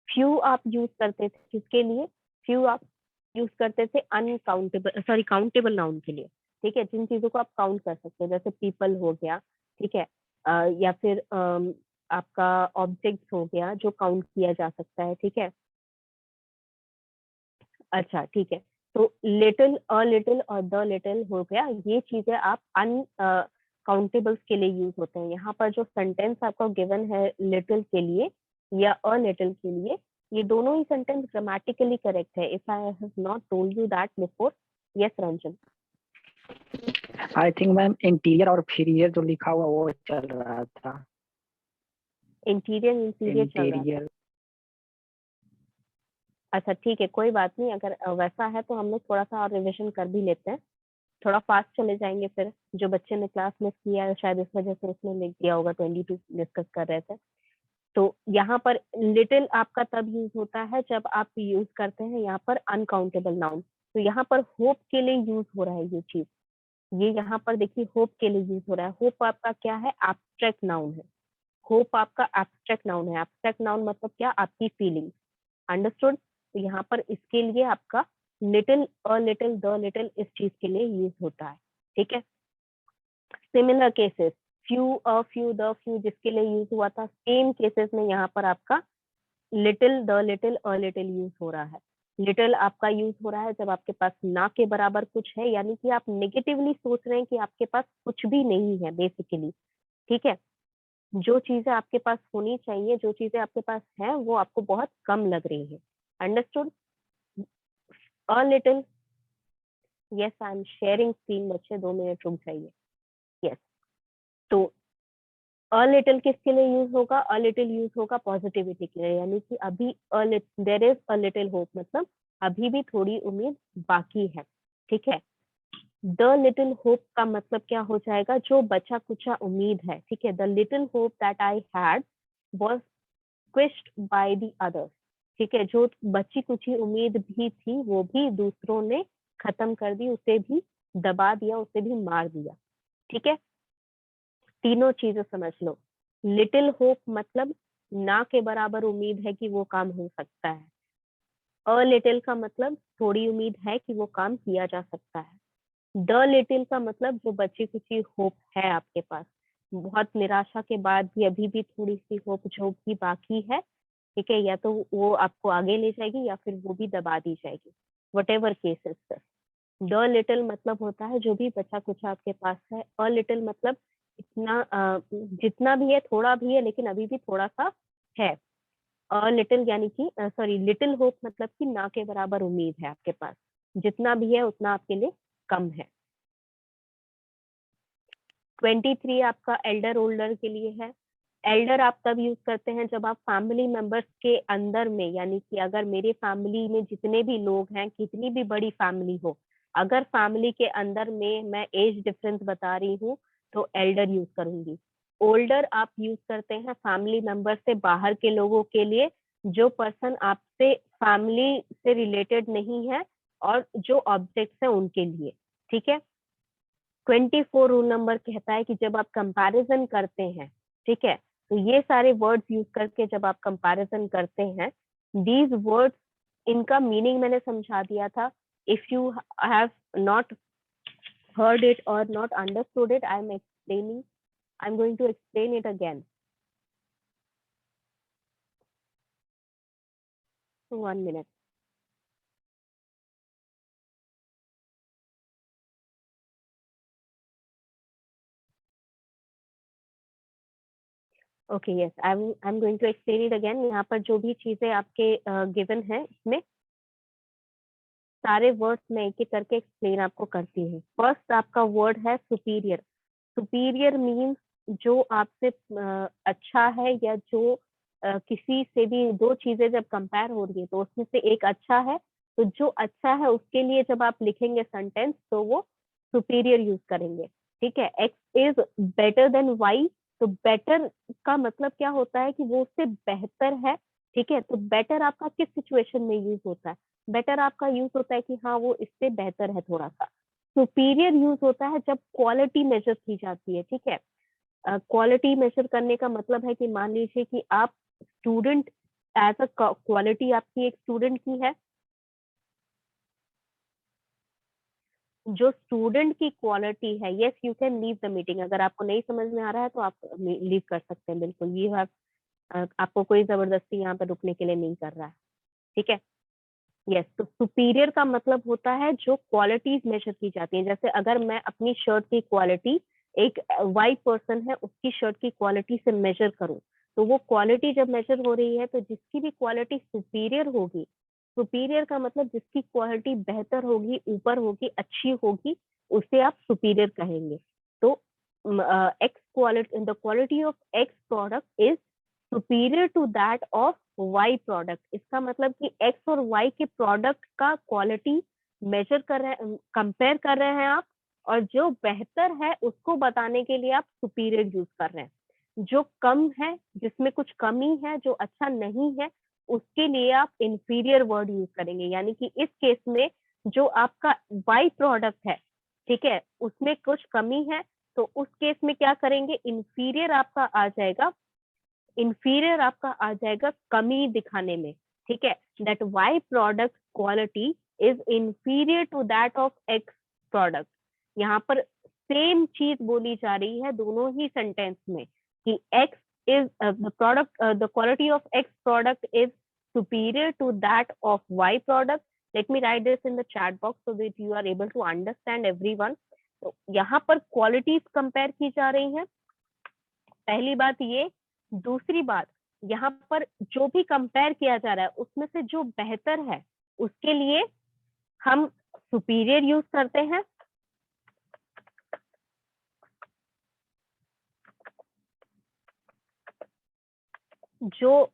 Few आप use करते थे किसके लिए? फ्यू आप यूज करते थे अनकाउंटेबल, सॉरी काउंटेबल नाउन के लिए, ठीक है, जिन चीजों को आप काउंट कर सकते हैं, जैसे पीपल हो गया, ठीक है, या फिर आपका ऑब्जेक्ट्स हो गया जो काउंट किया जा सकता है, ठीक है। अच्छा ठीक है, तो लिटिल, अ लिटिल और द लिटिल हो गया, ये चीजें आप अन काउंटेबल्स के लिए यूज होते हैं। यहाँ पर जो सेंटेंस आपको गिवन है लिटिल के लिए या अ लिटिल के लिए, ये दोनों ही सेंटेंस ग्रामेटिकली करेक्ट है। If I have not told you that before. Yes Ranjan. I think ma'am interior और फिरियर जो लिखा हुआ वो चल रहा था। इंटीरियर इंटीरियर चल रहा था। इंटीरियर। अच्छा ठीक है, कोई बात नहीं, अगर वैसा है तो हम लोग थोड़ा सा और रिविजन कर भी लेते हैं, थोड़ा फास्ट चले जाएंगे फिर। जो बच्चे ने क्लास मिस किया है शायद इस वजह से उसने लिख दिया होगा, 22 डिस्कस कर रहे थे। तो यहाँ पर लिटिल आपका तब यूज होता है जब आप यूज करते हैं यहाँ पर अनकाउंटेबल नाउन। तो यहाँ पर होप के लिए यूज हो रहा है ये चीज, ये यहाँ पर देखिए होप के लिए यूज हो रहा है। होप आपका क्या है? एब्स्ट्रैक्ट नाउन है। होप आपका एब्स्ट्रैक्ट नाउन है। एब्स्ट्रैक्ट नाउन मतलब क्या? आपकी फीलिंग। अंडरस्टूड? तो यहाँ पर इसके लिए आपका little, a little, the little इस चीज के लिए यूज होता है, ठीक है। Similar cases, few, a few, the few जिसके लिए यूज हुआ था, सेम केसेस में यहाँ पर आपका little, the little, a little use हो रहा है। लिटिल आपका यूज हो रहा है जब आपके पास ना के बराबर कुछ है, यानी कि आप नेगेटिवली सोच रहे हैं कि आपके पास कुछ भी नहीं है बेसिकली, ठीक है। जो चीजें आपके पास होनी चाहिए, जो चीजें आपके पास है, वो आपको बहुत कम लग रही है। Understood? A little, yes I am sharing screen, बच्चे 2 मिनट रुक जाइए। यस, तो अ लिटिल किसके लिए यूज होगा? अ लिटिल यूज होगा पॉजिटिविटी के लिए, यानी कि अभी there is a little hope, मतलब अभी भी थोड़ी उम्मीद बाकी है, ठीक है। द लिटिल होप का मतलब क्या हो जाएगा? जो बचा कुचा उम्मीद है, ठीक है। The little hope that I had was quashed by the others, ठीक है। जो बची कुची उम्मीद भी थी वो भी दूसरों ने खत्म कर दी, उसे भी दबा दिया, उसे भी मार दिया, ठीक है। तीनों चीजें समझ लो। लिटिल होप मतलब ना के बराबर उम्मीद है कि वो काम हो सकता है। अ लिटिल का मतलब थोड़ी उम्मीद है कि वो काम किया जा सकता है। द लिटिल का मतलब जो बची कुची होप है आपके पास, बहुत निराशा के बाद भी अभी भी थोड़ी सी होप जो भी बाकी है, ठीक है, या तो वो आपको आगे ले जाएगी या फिर वो भी दबा दी जाएगी, what ever cases. The little मतलब होता है जो भी बचा कुछ आपके पास है। अ लिटिल मतलब इतना जितना भी है, थोड़ा भी है लेकिन अभी भी थोड़ा सा है। अ लिटिल यानी कि सॉरी, लिटिल होप मतलब कि ना के बराबर उम्मीद है आपके पास, जितना भी है उतना आपके लिए कम है। 23 आपका एल्डर ओल्डर के लिए है। एल्डर आप तब यूज करते हैं जब आप फैमिली मेंबर्स के अंदर में, यानी कि अगर मेरे फैमिली में जितने भी लोग हैं, कितनी भी बड़ी फैमिली हो, अगर फैमिली के अंदर में मैं एज डिफरेंस बता रही हूँ तो एल्डर यूज करूंगी। ओल्डर आप यूज करते हैं फैमिली मेंबर से बाहर के लोगों के लिए, जो पर्सन आपसे फैमिली से रिलेटेड नहीं है और जो ऑब्जेक्ट्स है उनके लिए, ठीक है। 24 रूल नंबर कहता है कि जब आप कंपैरिजन करते हैं, ठीक है, तो ये सारे वर्ड्स यूज करके जब आप कंपैरिजन करते हैं, दीज वर्ड्स, इनका मीनिंग मैंने समझा दिया था। If you have not heard it or not understood it, I'm going to explain it again. 1 minute. Okay yes, I'm going to explain it again. यहाँ पर जो भी चीजें आपके गिवन है इसमें सारे वर्ड्स में एक एक करके एक्सप्लेन आपको करती हूँ। फर्स्ट आपका वर्ड है सुपीरियर। सुपीरियर मीन्स जो आपसे अच्छा है, या जो किसी से भी दो चीजें जब कंपेयर हो रही है तो उसमें से एक अच्छा है, तो जो अच्छा है उसके लिए जब आप लिखेंगे सेंटेंस तो वो सुपीरियर यूज करेंगे, ठीक है। X is better than Y, तो बेटर का मतलब क्या होता है कि वो उससे बेहतर है, ठीक है। तो बेटर आपका किस सिचुएशन में यूज होता है? बेटर आपका यूज होता है कि हाँ वो इससे बेहतर है थोड़ा सा। सुपीरियर यूज होता है जब क्वालिटी मेजर की जाती है, ठीक है। क्वालिटी मेजर करने का मतलब है कि मान लीजिए कि आप स्टूडेंट एज अ क्वालिटी आपकी एक स्टूडेंट की है, जो स्टूडेंट की क्वालिटी है। Yes, you can leave the meeting. अगर आपको नहीं समझ में आ रहा है तो आप लीव कर सकते हैं, बिल्कुल। यू हैव, आपको कोई जबरदस्ती यहाँ पे रुकने के लिए नहीं कर रहा है, ठीक है। यस, तो सुपीरियर का मतलब होता है जो क्वालिटीज मेजर की जाती हैं। जैसे अगर मैं अपनी शर्ट की क्वालिटी एक वाई पर्सन है उसकी शर्ट की क्वालिटी से मेजर करूं, तो वो क्वालिटी जब मेजर हो रही है तो जिसकी भी क्वालिटी सुपीरियर होगी, सुपीरियर का मतलब जिसकी क्वालिटी बेहतर होगी, ऊपर होगी, अच्छी होगी, उसे आप सुपीरियर कहेंगे। तो X quality, the quality of X product is superior to that of Y product. इसका मतलब कि एक्स और वाई के प्रोडक्ट का क्वालिटी मेजर कर रहे हैं, कंपेयर कर रहे हैं आप, और जो बेहतर है उसको बताने के लिए आप सुपीरियर यूज कर रहे हैं। जो कम है, जिसमें कुछ कमी है, जो अच्छा नहीं है, उसके लिए आप इंफीरियर वर्ड यूज करेंगे। यानी कि इस केस में जो आपका वाई प्रोडक्ट है, ठीक है, उसमें कुछ कमी है, तो उस केस में क्या करेंगे, इंफीरियर आपका आ जाएगा, इंफीरियर आपका आ जाएगा कमी दिखाने में, ठीक है। That Y product quality is inferior to that of X product. यहाँ पर सेम चीज बोली जा रही है दोनों ही सेंटेंस में कि x is the product, the quality of X product is superior to that of y product. Let me write this in the chat box so that you are able to understand everyone. तो यहाँ पर qualities compare की जा रही हैं, पहली बात ये। दूसरी बात, यहाँ पर जो भी कंपेयर किया जा रहा है उसमें से जो बेहतर है उसके लिए हम सुपीरियर यूज करते हैं। जो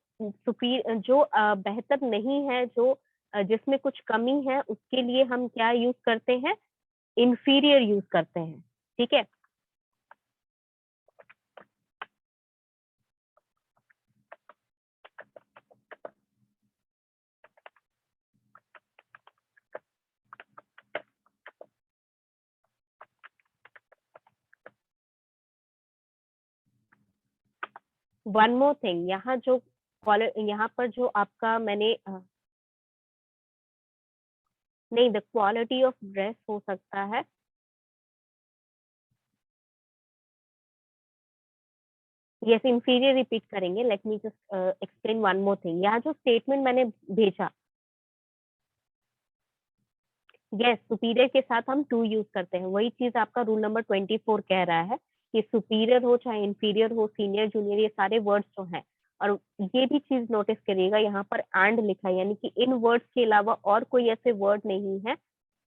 बेहतर नहीं है, जो जिसमें कुछ कमी है, उसके लिए हम क्या यूज करते हैं, इंफीरियर यूज करते हैं, ठीक है। वन मोर थिंग, यहाँ पर जो आपका मैंने नहीं, द क्वालिटी ऑफ ड्रेस हो सकता है। यस, इंफीरियर रिपीट करेंगे। Let me just explain one more thing. यहाँ जो स्टेटमेंट मैंने भेजा, यस, सुपीरियर के साथ हम टू यूज करते हैं। वही चीज आपका रूल नंबर 24 कह रहा है कि सुपीरियर हो चाहे इंफीरियर हो, सीनियर जूनियर, ये सारे वर्ड्स जो हैं। और ये भी चीज नोटिस करिएगा, यहाँ पर एंड लिखा है, यानी कि इन वर्ड्स के अलावा और कोई ऐसे वर्ड नहीं है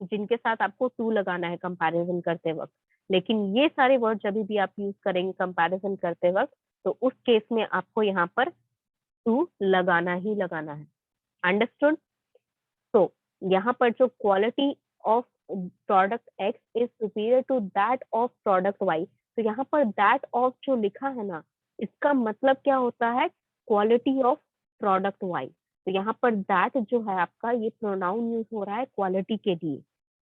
जिनके साथ आपको टू लगाना है कंपैरिजन करते वक्त। लेकिन ये सारे वर्ड जब भी आप यूज करेंगे कंपैरिजन करते वक्त, तो उस केस में आपको यहाँ पर टू लगाना ही लगाना है। अंडरस्टूड? तो यहाँ पर जो quality of product X is superior to that of product Y, तो यहाँ पर दैट ऑफ जो लिखा है ना, इसका मतलब क्या होता है, क्वालिटी ऑफ प्रोडक्ट वाई। तो यहाँ पर दैट जो है आपका, ये प्रोनाउन यूज हो रहा है क्वालिटी के लिए,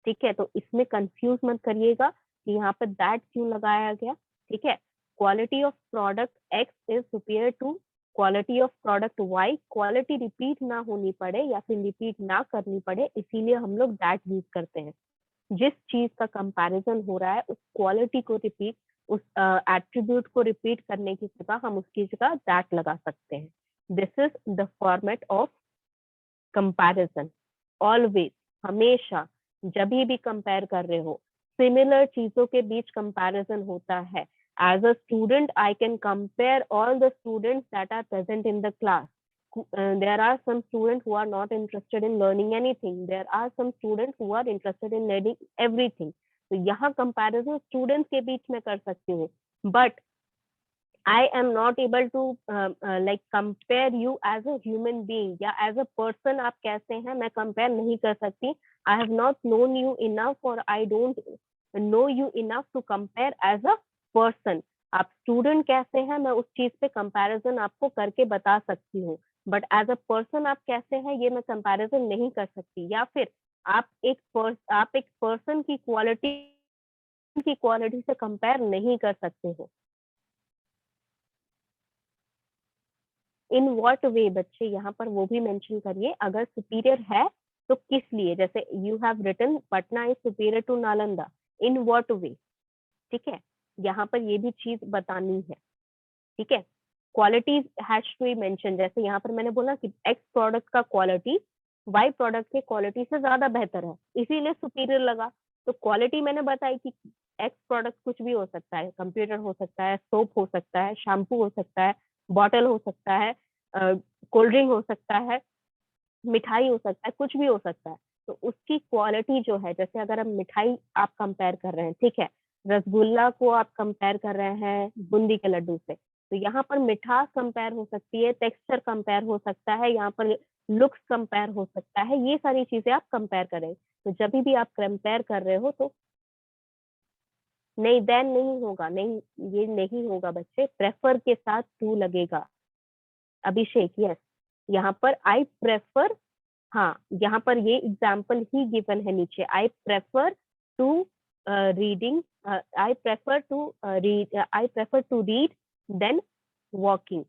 ठीक है। तो इसमें कंफ्यूज मत करिएगा कि यहाँ पर दैट क्यों लगाया गया, ठीक है। Quality of product X is superior to quality of product Y. Quality repeat ना होनी पड़े या फिर रिपीट ना करनी पड़े, इसीलिए हम लोग दैट यूज करते हैं। जिस चीज का कंपैरिजन हो रहा है उस क्वालिटी को रिपीट, उस एट्रीब्यूट को रिपीट करने की जगह हम उसकी जगह दैट लगा सकते हैं। This is the format of comparison. Always, हमेशा, जब भी कंपेयर कर रहे हो, सिमिलर चीजों के बीच कंपैरिजन होता है। As a student, I can compare all the students that are present in the class. There are some students who are not interested in learning anything. There are some students who are interested in learning everything. तो यहाँ comparison students के बीच में कर सकती हूँ, but I am not able to like compare you as a human being या as a person आप कैसे हैं, मैं compare नहीं कर सकती। I have not known you enough or I don't know you enough to compare as a person. आप student कैसे हैं, मैं उस चीज पे कंपैरिजन आपको करके बता सकती हूँ, बट एज अ पर्सन आप कैसे हैं ये मैं कंपैरिजन नहीं कर सकती। या फिर आप एक पर्सन की क्वालिटी से कंपेयर नहीं कर सकते हो। इन व्हाट वे, बच्चे यहाँ पर वो भी मेंशन करिए, अगर सुपीरियर है तो किस लिए, जैसे you have written Patna is superior to Nalanda, in what way, ठीक है, यहाँ पर ये भी चीज बतानी है, ठीक है। Quality has to be mention, जैसे यहाँ पर मैंने बोला कि एक्स प्रोडक्ट का क्वालिटी वाई प्रोडक्ट के क्वालिटी से ज्यादा बेहतर है, इसीलिए सुपीरियर लगा। तो क्वालिटी मैंने बताई कि एक्स प्रोडक्ट कुछ भी हो सकता है, कंप्यूटर हो सकता है, सोप हो सकता है, शैम्पू हो सकता है, बॉटल हो सकता है, कोल्ड ड्रिंक हो सकता है, मिठाई हो सकता है, कुछ भी हो सकता है। तो उसकी क्वालिटी जो है, जैसे अगर हम मिठाई आप कंपेयर कर रहे हैं, ठीक है, रसगुल्ला को आप कंपेयर कर रहे हैं बूंदी के लड्डू से, तो यहाँ पर मिठास कंपेयर हो सकती है, टेक्सचर कंपेयर हो सकता है, यहाँ पर लुक्स कंपेयर हो सकता है, ये सारी चीजें आप कंपेयर करें। तो जब भी आप कंपेयर कर रहे हो तो नहीं, देन नहीं होगा, नहीं ये नहीं होगा बच्चे, प्रेफर के साथ टू लगेगा। अभिषेक, यस, यहाँ पर आई प्रेफर, हाँ यहाँ पर ये एग्जाम्पल ही गिवन है नीचे, I prefer to reading, I prefer to read, I prefer to read than walking.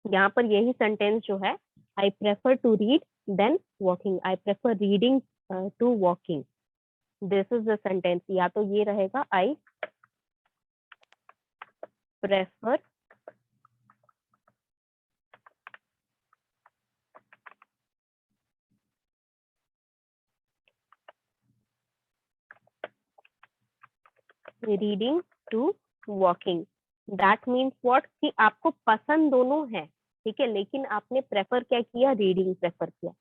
यहाँ पर यही सेंटेंस जो है, I prefer to read than walking, I prefer reading to walking, this is the sentence. या तो ये रहेगा I prefer reading to walking, that means what, कि आपको पसंद दोनों है, ठीक है, लेकिन आपने प्रेफर क्या किया, रीडिंग प्रेफर किया।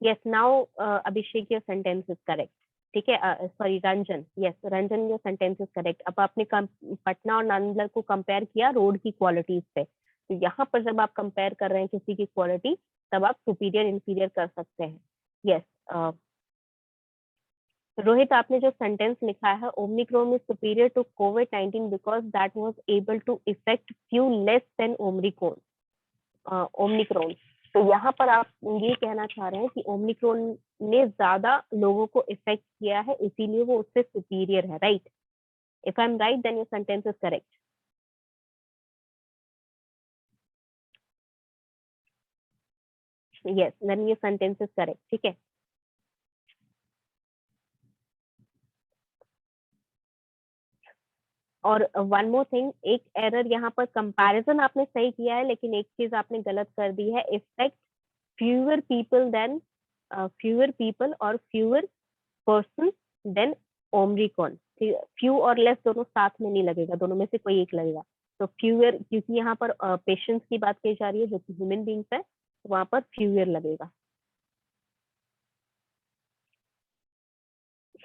yes, now Abhishek, your sentence is correct, ठीक है, sorry Ranjan, yes Ranjan, your sentence is correct. अब आपने पटना और नालंदा को कंपेयर किया रोड की क्वालिटीज पे, तो यहाँ पर जब आप कंपेयर कर रहे हैं किसी की क्वालिटी, तब आप सुपीरियर इंफीरियर कर सकते हैं। यस रोहित, आपने जो सेंटेंस लिखा है, ओमिक्रॉन इज सुपीरियर टू कोविड-19 because that was able to effect few less than Omicron. तो यहाँ पर आप ये कहना चाह रहे हैं कि ओमिक्रॉन ने ज्यादा लोगों को इफेक्ट किया है, इसीलिए वो उससे सुपीरियर है, right? If I am right then your sentence is correct. Yes, then your sentence is correct, ठीक है। और वन मोर थिंग, एक एरर यहाँ पर, कंपैरिजन आपने सही किया है, लेकिन एक चीज आपने गलत कर दी है, effect fewer people than, fewer people और fewer person than Omicron. Few और लेस दोनों साथ में नहीं लगेगा, दोनों में से कोई एक लगेगा। तो फ्यूअर, क्योंकि यहाँ पर पेशेंट्स की बात कही जा रही है जो कि ह्यूमन बींग्स है, वहां पर फ्यूअर लगेगा।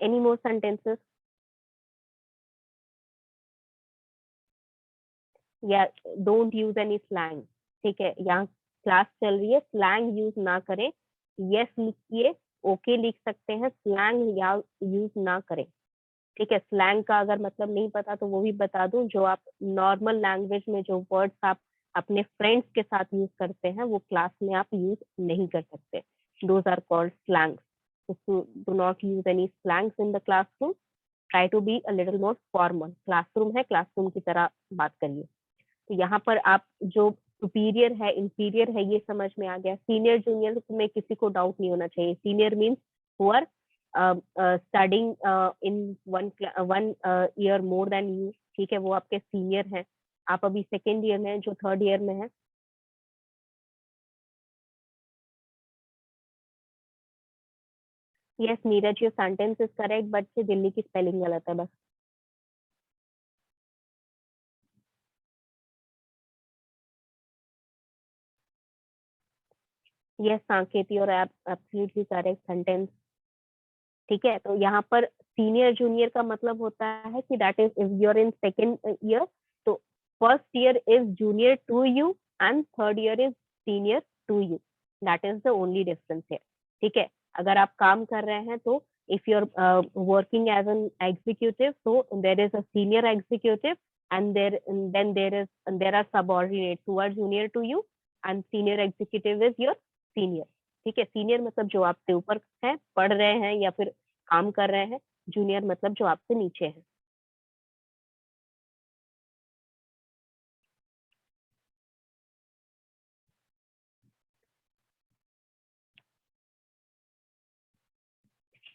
Any more sentences? या डोंट यूज एनी स्लैंग, ठीक है, यहाँ क्लास चल रही है, स्लैंग यूज ना करें। यस लिखिए, ओके लिख सकते हैं, स्लैंग या यूज ना करें, ठीक है। स्लैंग का अगर मतलब नहीं पता तो वो भी बता दूं, जो आप नॉर्मल लैंग्वेज में जो वर्ड्स आप अपने फ्रेंड्स के साथ यूज करते हैं, वो क्लास में आप यूज नहीं कर सकते, those are called slangs. Do not use any slangs in the classroom, try to be a little more formal, classroom है, क्लासरूम की तरह बात करिए। तो यहाँ पर आप जो सुपीरियर है इंफीरियर है ये समझ में आ गया। सीनियर जूनियर में किसी को डाउट नहीं होना चाहिए। Senior means who are studying in one year more than you, ठीक है, वो आपके सीनियर हैं। आप अभी सेकेंड ईयर में, जो थर्ड ईयर में है। Yes Neeraj, your sentence is correct, but say Delhi की स्पेलिंग गलत है बस। Yes Sanket, your absolutely correct sentence, ठीक है। तो यहाँ पर सीनियर जूनियर का मतलब होता है कि that is if you are in second year, तो first year is junior to you and third year is senior to you, that is the only difference है, ठीक है। अगर आप काम कर रहे हैं तो if you are working as an executive, so there is a senior executive and there then there are subordinates who are junior to you and senior executive is your senior. ठीक है, सीनियर मतलब जो आपसे ऊपर है, पढ़ रहे हैं या फिर काम कर रहे हैं, जूनियर मतलब जो आपसे नीचे है।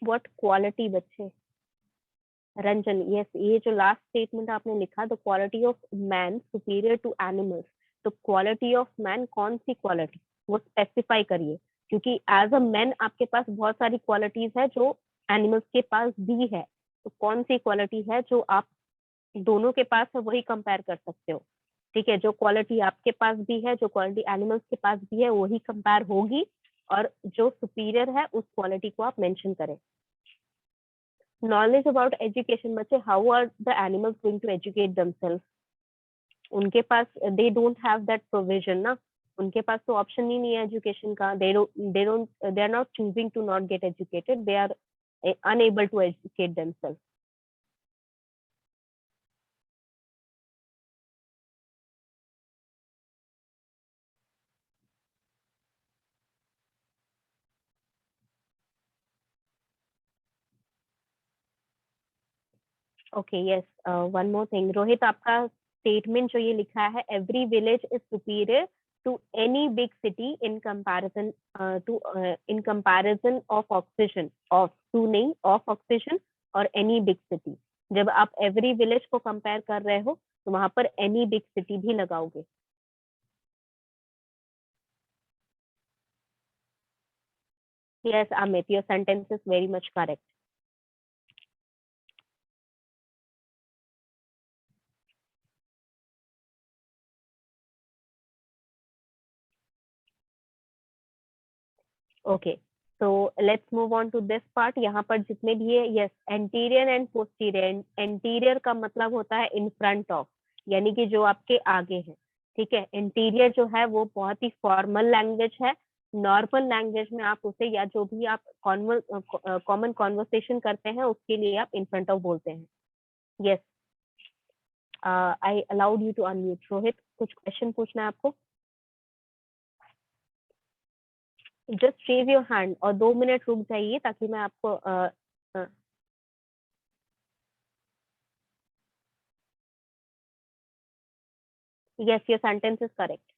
व्हाट क्वालिटी बच्चे? रंजन, यस, ये जो लास्ट स्टेटमेंट आपने लिखा, the quality of man superior to animals, तो क्वालिटी ऑफ मैन कौन सी क्वालिटी, वो स्पेसिफाई करिए, क्योंकि एज अ मैन आपके पास बहुत सारी क्वालिटीज है जो एनिमल्स के पास भी है, तो कौन सी क्वालिटी है जो आप दोनों के पास है वही कंपेयर कर सकते हो। ठीक है, जो क्वालिटी आपके पास भी है, जो क्वालिटी एनिमल्स के पास भी है, वही कंपेयर होगी, और जो सुपीरियर है उस क्वालिटी को आप मेंशन करें। नॉलेज अबाउट एजुकेशन बच्चे, how are the animals going to educate themselves? उनके पास, they don't have that provision ना, उनके पास तो ऑप्शन ही नहीं है एजुकेशन का, they are not choosing to not get educated, they are unable to educate themselves. Okay, yes, one more thing Rohit, आपका statement जो ये लिखा है, every village is superior to any big city in comparison to in comparison of oxygen, of to नहीं, of oxygen और any big city, जब आप every village को कंपेयर कर रहे हो तो वहां पर एनी बिग सिटी भी लगाओगे। Yes Amit, your sentence is very much correct. Okay, so let's move on to this part। यहाँ पर जितने भी है, yes, anterior and posterior, anterior का मतलब होता है इन फ्रंट ऑफ, यानी कि जो आपके आगे है। ठीक है, इंटीरियर जो है वो बहुत ही फॉर्मल लैंग्वेज है, नॉर्मल लैंग्वेज में आप उसे, या जो भी आप कॉमन कॉन्वर्सेशन करते हैं उसके लिए आप इन फ्रंट ऑफ बोलते हैं। Yes, I allowed you to unmute. Rohit, कुछ क्वेश्चन पूछना है आपको? जस्ट रेज योर हैंड और 2 मिनट रुक जाइए ताकि मैं आपको yes, your sentence is correct.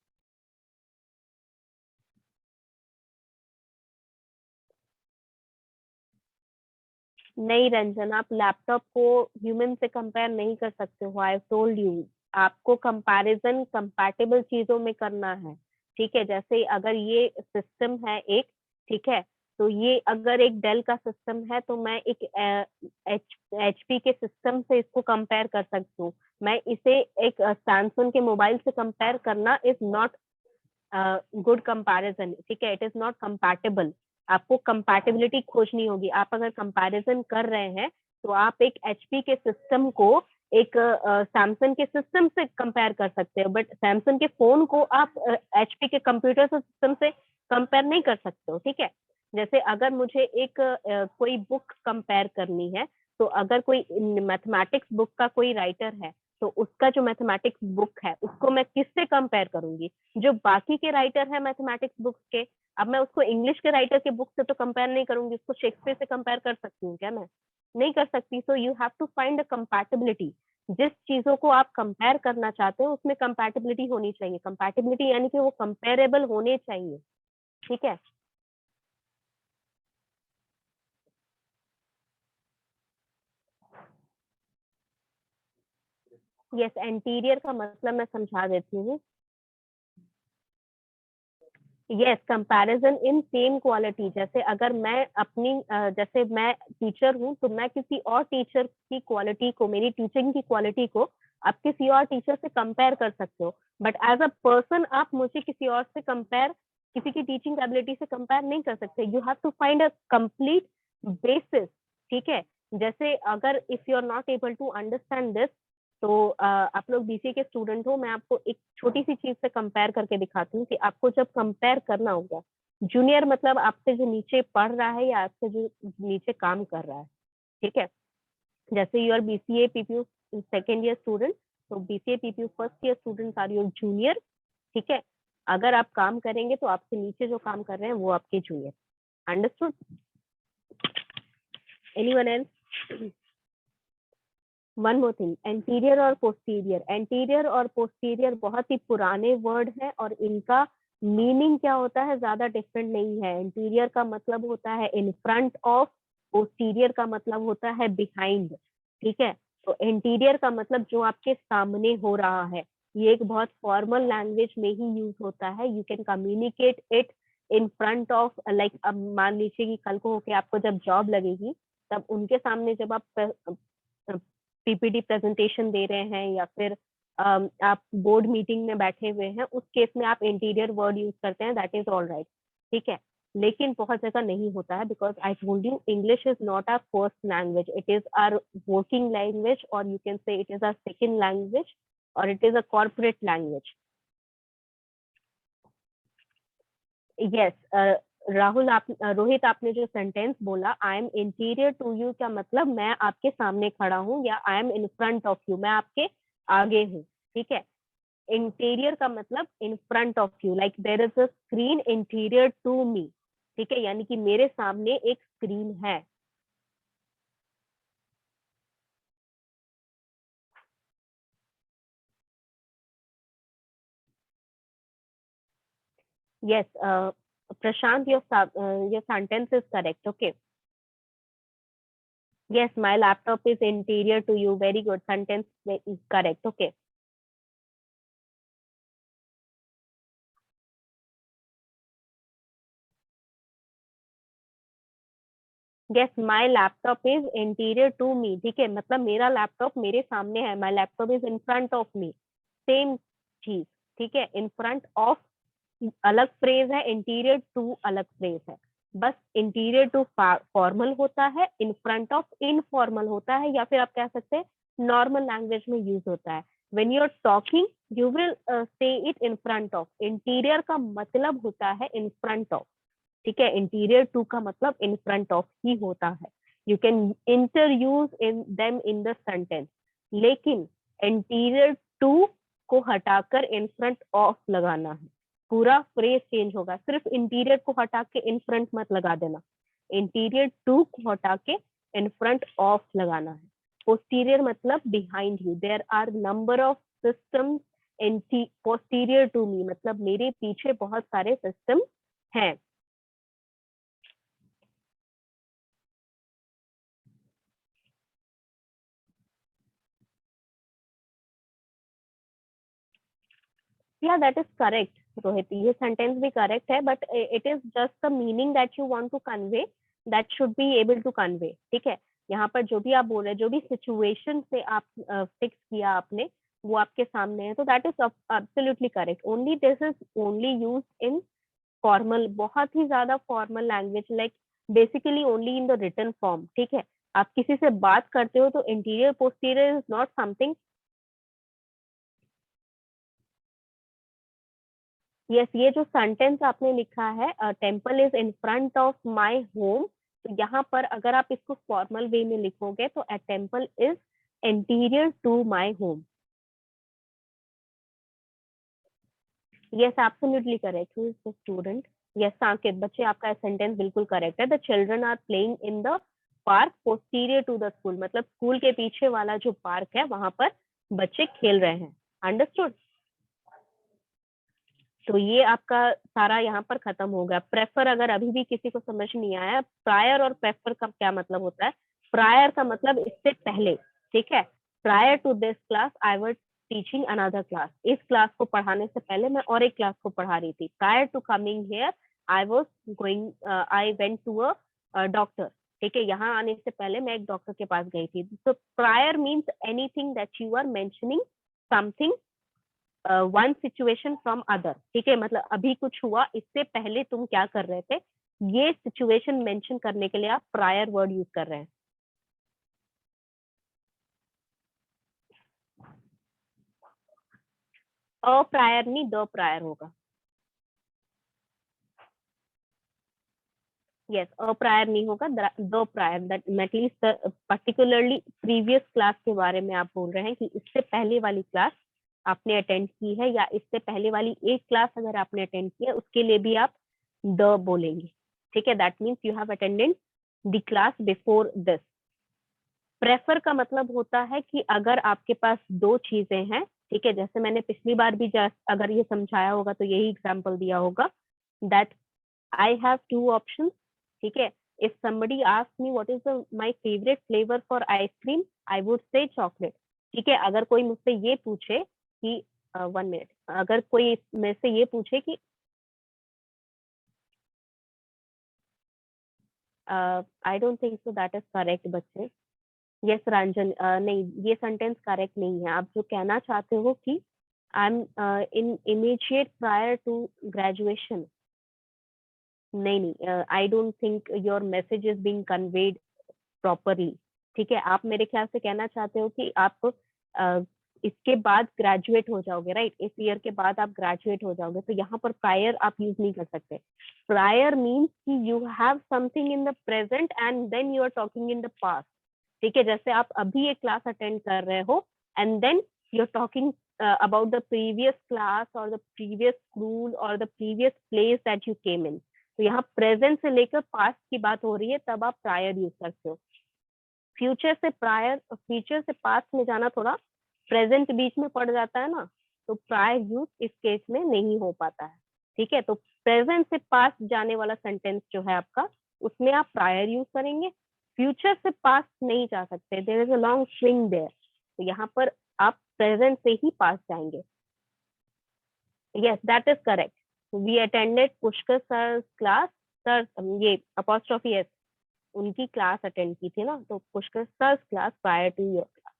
नहीं रंजन, आप लैपटॉप को ह्यूमन से कंपेयर नहीं कर सकते हो, आई टोल्ड यू, आपको कंपैरिजन कंपैटिबल चीजों में करना है। ठीक है, जैसे अगर ये सिस्टम है एक, ठीक है, तो ये अगर एक डेल का सिस्टम है तो मैं एक एचपी के सिस्टम से इसको कंपेयर कर सकती हूँ। मैं इसे एक सैमसंग के मोबाइल से कंपेयर करना इज नॉट गुड कंपैरिजन। ठीक है, इट इज नॉट कंपैटिबल। आपको कंपैटिबिलिटी खोजनी होगी। आप अगर कंपैरिजन कर रहे हैं तो आप एक एचपी के सिस्टम को एक सैमसंग के सिस्टम से कंपेयर कर सकते हो, बट सैमसंग के फोन को आप एचपी के कंप्यूटर सिस्टम से कंपेयर नहीं कर सकते हो। ठीक है, जैसे अगर मुझे एक कोई बुक कंपेयर करनी है, तो अगर कोई मैथमेटिक्स बुक का कोई राइटर है तो उसका जो मैथमेटिक्स बुक है उसको मैं किससे कंपेयर करूंगी? जो बाकी के राइटर है मैथमेटिक्स बुक्स के। अब मैं उसको इंग्लिश के राइटर के बुक से तो कंपेयर नहीं करूंगी, उसको शेक्सपियर से कंपेयर कर सकती हूँ क्या? मैं नहीं कर सकती। So you have to find a compatibility. जिस चीजों को आप कंपेयर करना चाहते हो उसमें कंपैटिबिलिटी होनी चाहिए। कंपैटिबिलिटी यानी कि वो कंपेरेबल होने चाहिए। ठीक है, यस, एंटीरियर का मतलब मैं समझा देती हूँ। Yes, comparison in same quality. जैसे अगर मैं अपनी जैसे मैं टीचर हूँ तो मैं किसी और टीचर की क्वालिटी को, मेरी टीचिंग की क्वालिटी को आप किसी और टीचर से कंपेयर कर सकते हो, बट एज अ पर्सन आप मुझे किसी और से कंपेयर, किसी की टीचिंग एबिलिटी से कंपेयर नहीं कर सकते। You have to find a complete basis. ठीक है, जैसे अगर if you are not able to understand this, तो आप लोग बीसीए के स्टूडेंट हो, मैं आपको एक छोटी सी चीज से कंपेयर करके दिखाती हूँ कि आपको जब कंपेयर करना होगा, जूनियर मतलब आपसे जो नीचे पढ़ रहा है या आपसे जो नीचे काम कर रहा है। ठीक है, जैसे you are BCA PPU second year student, तो BCA PPU first year students are your junior. ठीक है, अगर आप काम करेंगे तो आपसे नीचे जो काम कर रहे हैं वो आपके junior. Understood? Anyone else? One more thing, anterior और पोस्टीरियर। एंटीरियर और पोस्टीरियर बहुत ही पुराने वर्ड है और इनका मीनिंग क्या होता है ज्यादा डिफरेंट नहीं है। एंटीरियर का मतलब होता है इन फ्रंट ऑफ, पोस्टीरियर का मतलब होता है बिहाइंड। ठीक है, तो एंटीरियर का मतलब जो आपके सामने हो रहा है। ये एक बहुत फॉर्मल लैंग्वेज में ही यूज होता है। You can communicate it in front of, like अब मान लीजिए कि कल को होके आपको जब जॉब लगेगी तब उनके सामने जब आप पीपीटी प्रेजेंटेशन दे रहे हैं या फिर आप बोर्ड मीटिंग में बैठे हुए हैं, उस केस में आप इंटीरियर वर्ड यूज करते हैं, दैट इज ऑल राइट। ठीक है, लेकिन बहुत जगह नहीं होता है, because I told you English is not our first language, it is our working language, और you can say it is our second language, और it is a corporate language. Yes, Rahul, आप रोहित, आपने जो सेंटेंस बोला I am interior to you, क्या मतलब मैं आपके सामने खड़ा हूँ, या I am in front of you, मैं आपके आगे हूँ। ठीक है, इंटीरियर का मतलब इन front of you, like there is a screen interior to me. ठीक है, यानी कि मेरे सामने एक स्क्रीन है। Yes, Prashant, your sentence is correct. Okay, yes, my laptop is interior to you, very good, sentence is correct. Okay, yes, my laptop is interior to me। ठीक है, मतलब मेरा लैपटॉप मेरे सामने है, my laptop is in front of me, same चीज। ठीक है, इन फ्रंट ऑफ अलग फ्रेज है, इंटीरियर टू अलग फ्रेज है। बस इंटीरियर टू फॉर्मल होता है, इन फ्रंट ऑफ इनफॉर्मल होता है, या फिर आप कह सकते हैं नॉर्मल लैंग्वेज में यूज होता है। When you are talking you will say it in front of. Interior का मतलब होता है इन फ्रंट ऑफ। ठीक है, इंटीरियर टू का मतलब इन फ्रंट ऑफ ही होता है। You can inter use in them in the sentence, लेकिन इंटीरियर टू को हटाकर इन फ्रंट ऑफ लगाना है, पूरा फ्रेज चेंज होगा। सिर्फ इंटीरियर को हटा के इन फ्रंट मत लगा देना, इंटीरियर टू को हटा के इन फ्रंट ऑफ लगाना है। पोस्टीरियर मतलब behind you, there are number of system posterior to me, मतलब मेरे पीछे बहुत सारे सिस्टम हैं। Yeah, that is correct, Rohit. ये सेंटेंस भी करेक्ट है, but it is just the meaning that you want to convey, that should be able to convey. ठीक है, यहाँ पर जो भी आप बोल रहे हैं, जो भी सिचुएशन से आप फिक्स किया आपने, वो आपके सामने है, तो that is absolutely correct. Only this is only use in formal, बहुत ही ज्यादा formal language, like basically only in the written form. ठीक है, आप किसी से बात करते हो तो interior posterior is not something. Yes, ये जो सेंटेंस आपने लिखा है, temple is in front of my home, तो यहाँ पर अगर आप इसको फॉर्मल वे में लिखोगे तो a temple is interior to my home. Yes, absolutely correct, who is the student? Yes, Sanket, बच्चे, आपका सेंटेंस बिल्कुल करेक्ट है। The children are playing in the park posterior to the school, मतलब स्कूल के पीछे वाला जो पार्क है वहां पर बच्चे खेल रहे हैं। अंडरस्टूड? तो ये आपका सारा यहाँ पर खत्म हो गया। प्रेफर, अगर अभी भी किसी को समझ नहीं आया, प्रायर और प्रेफर का क्या मतलब होता है? प्रायर का मतलब इससे पहले। ठीक है, prior to this class I was teaching another class, इस क्लास को पढ़ाने से पहले मैं और एक क्लास को पढ़ा रही थी। Prior to coming here I was going, I went to a doctor. ठीक है, यहाँ आने से पहले मैं एक डॉक्टर के पास गई थी। तो prior means anything that you are mentioning something, one situation from other. ठीक है, मतलब अभी कुछ हुआ, इससे पहले तुम क्या कर रहे थे, ये सिचुएशन मेंशन करने के लिए आप प्रायर वर्ड यूज कर रहे हैं। अ प्रायर नहीं, द प्रायर होगा। यस, अ प्रायर नहीं होगा, the prior, that at least particularly previous class के बारे में आप बोल रहे हैं कि इससे पहले वाली क्लास आपने अटेंड की है, या इससे पहले वाली एक क्लास अगर आपने अटेंड की है, उसके लिए भी आप द बोलेंगे। ठीक है, that means you have attended the class before this. Prefer का मतलब होता है कि अगर आपके पास दो चीजें हैं, ठीक है, जैसे मैंने पिछली बार भी अगर ये समझाया होगा तो यही एग्जाम्पल दिया होगा, that I have two option. ठीक है, if somebody asks me what is my favorite flavor for ice cream, I would say chocolate। ठीक है, अगर कोई मुझसे ये पूछे कि 1 मिनट, अगर कोई मेरे से ये पूछे कि आई don't think so that is correct बच्चे। यस रंजन, नहीं, ये सेंटेंस करेक्ट नहीं है। आप जो कहना चाहते हो कि I am in immediate prior to graduation, नहीं नहीं, I don't think your message is being conveyed properly. ठीक है, आप मेरे ख्याल से कहना चाहते हो कि आप इसके बाद ग्रेजुएट हो जाओगे, राइट, इस ईयर के बाद आप ग्रेजुएट हो जाओगे, तो यहाँ पर प्रायर आप यूज नहीं कर सकते। प्रायर मीन्स कि you have something in the present and then you are talking in the past. ठीक है, जैसे आप अभी एक क्लास अटेंड कर रहे हो and then you are talking about the previous class और द प्रीवियस स्कूल और the previous place that you came in. तो यहाँ प्रेजेंट से लेकर पास्ट की बात हो रही है, तब आप प्रायर यूज करते हो। फ्यूचर से प्रायर, फ्यूचर से पास्ट में जाना, थोड़ा प्रेजेंट बीच में पड़ जाता है ना, तो प्रायर यूज इस केस में नहीं हो पाता है। ठीक है, तो प्रेजेंट से पास्ट जाने वाला सेंटेंस जो है आपका, उसमें आप प्रायर यूज करेंगे। फ्यूचर से पास्ट नहीं जा सकते, there is a long swing there, तो यहाँ पर आप प्रेजेंट से ही पास्ट जाएंगे। Yes that is correct, we attended Pushkar sir class. Sir, ये अपॉस्ट्रोफी एस, उनकी क्लास अटेंड की थी ना, तो Pushkar sir class prior to your class.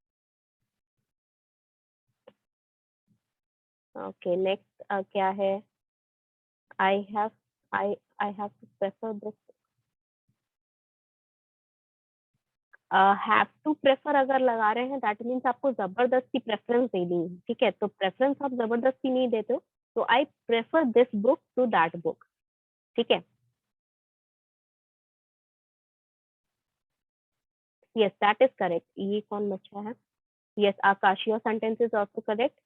Okay, next क्या है? I have I have to prefer this. Have to prefer अगर लगा रहे हैं, दैट मीन्स आपको जबरदस्ती प्रेफरेंस देनी है। ठीक है, तो प्रेफरेंस आप जबरदस्ती नहीं देते हो, तो I prefer this book to that book. ठीक है, यस दैट इज करेक्ट। ये कौन बच्चा है? Yes Akash, your sentence is also correct.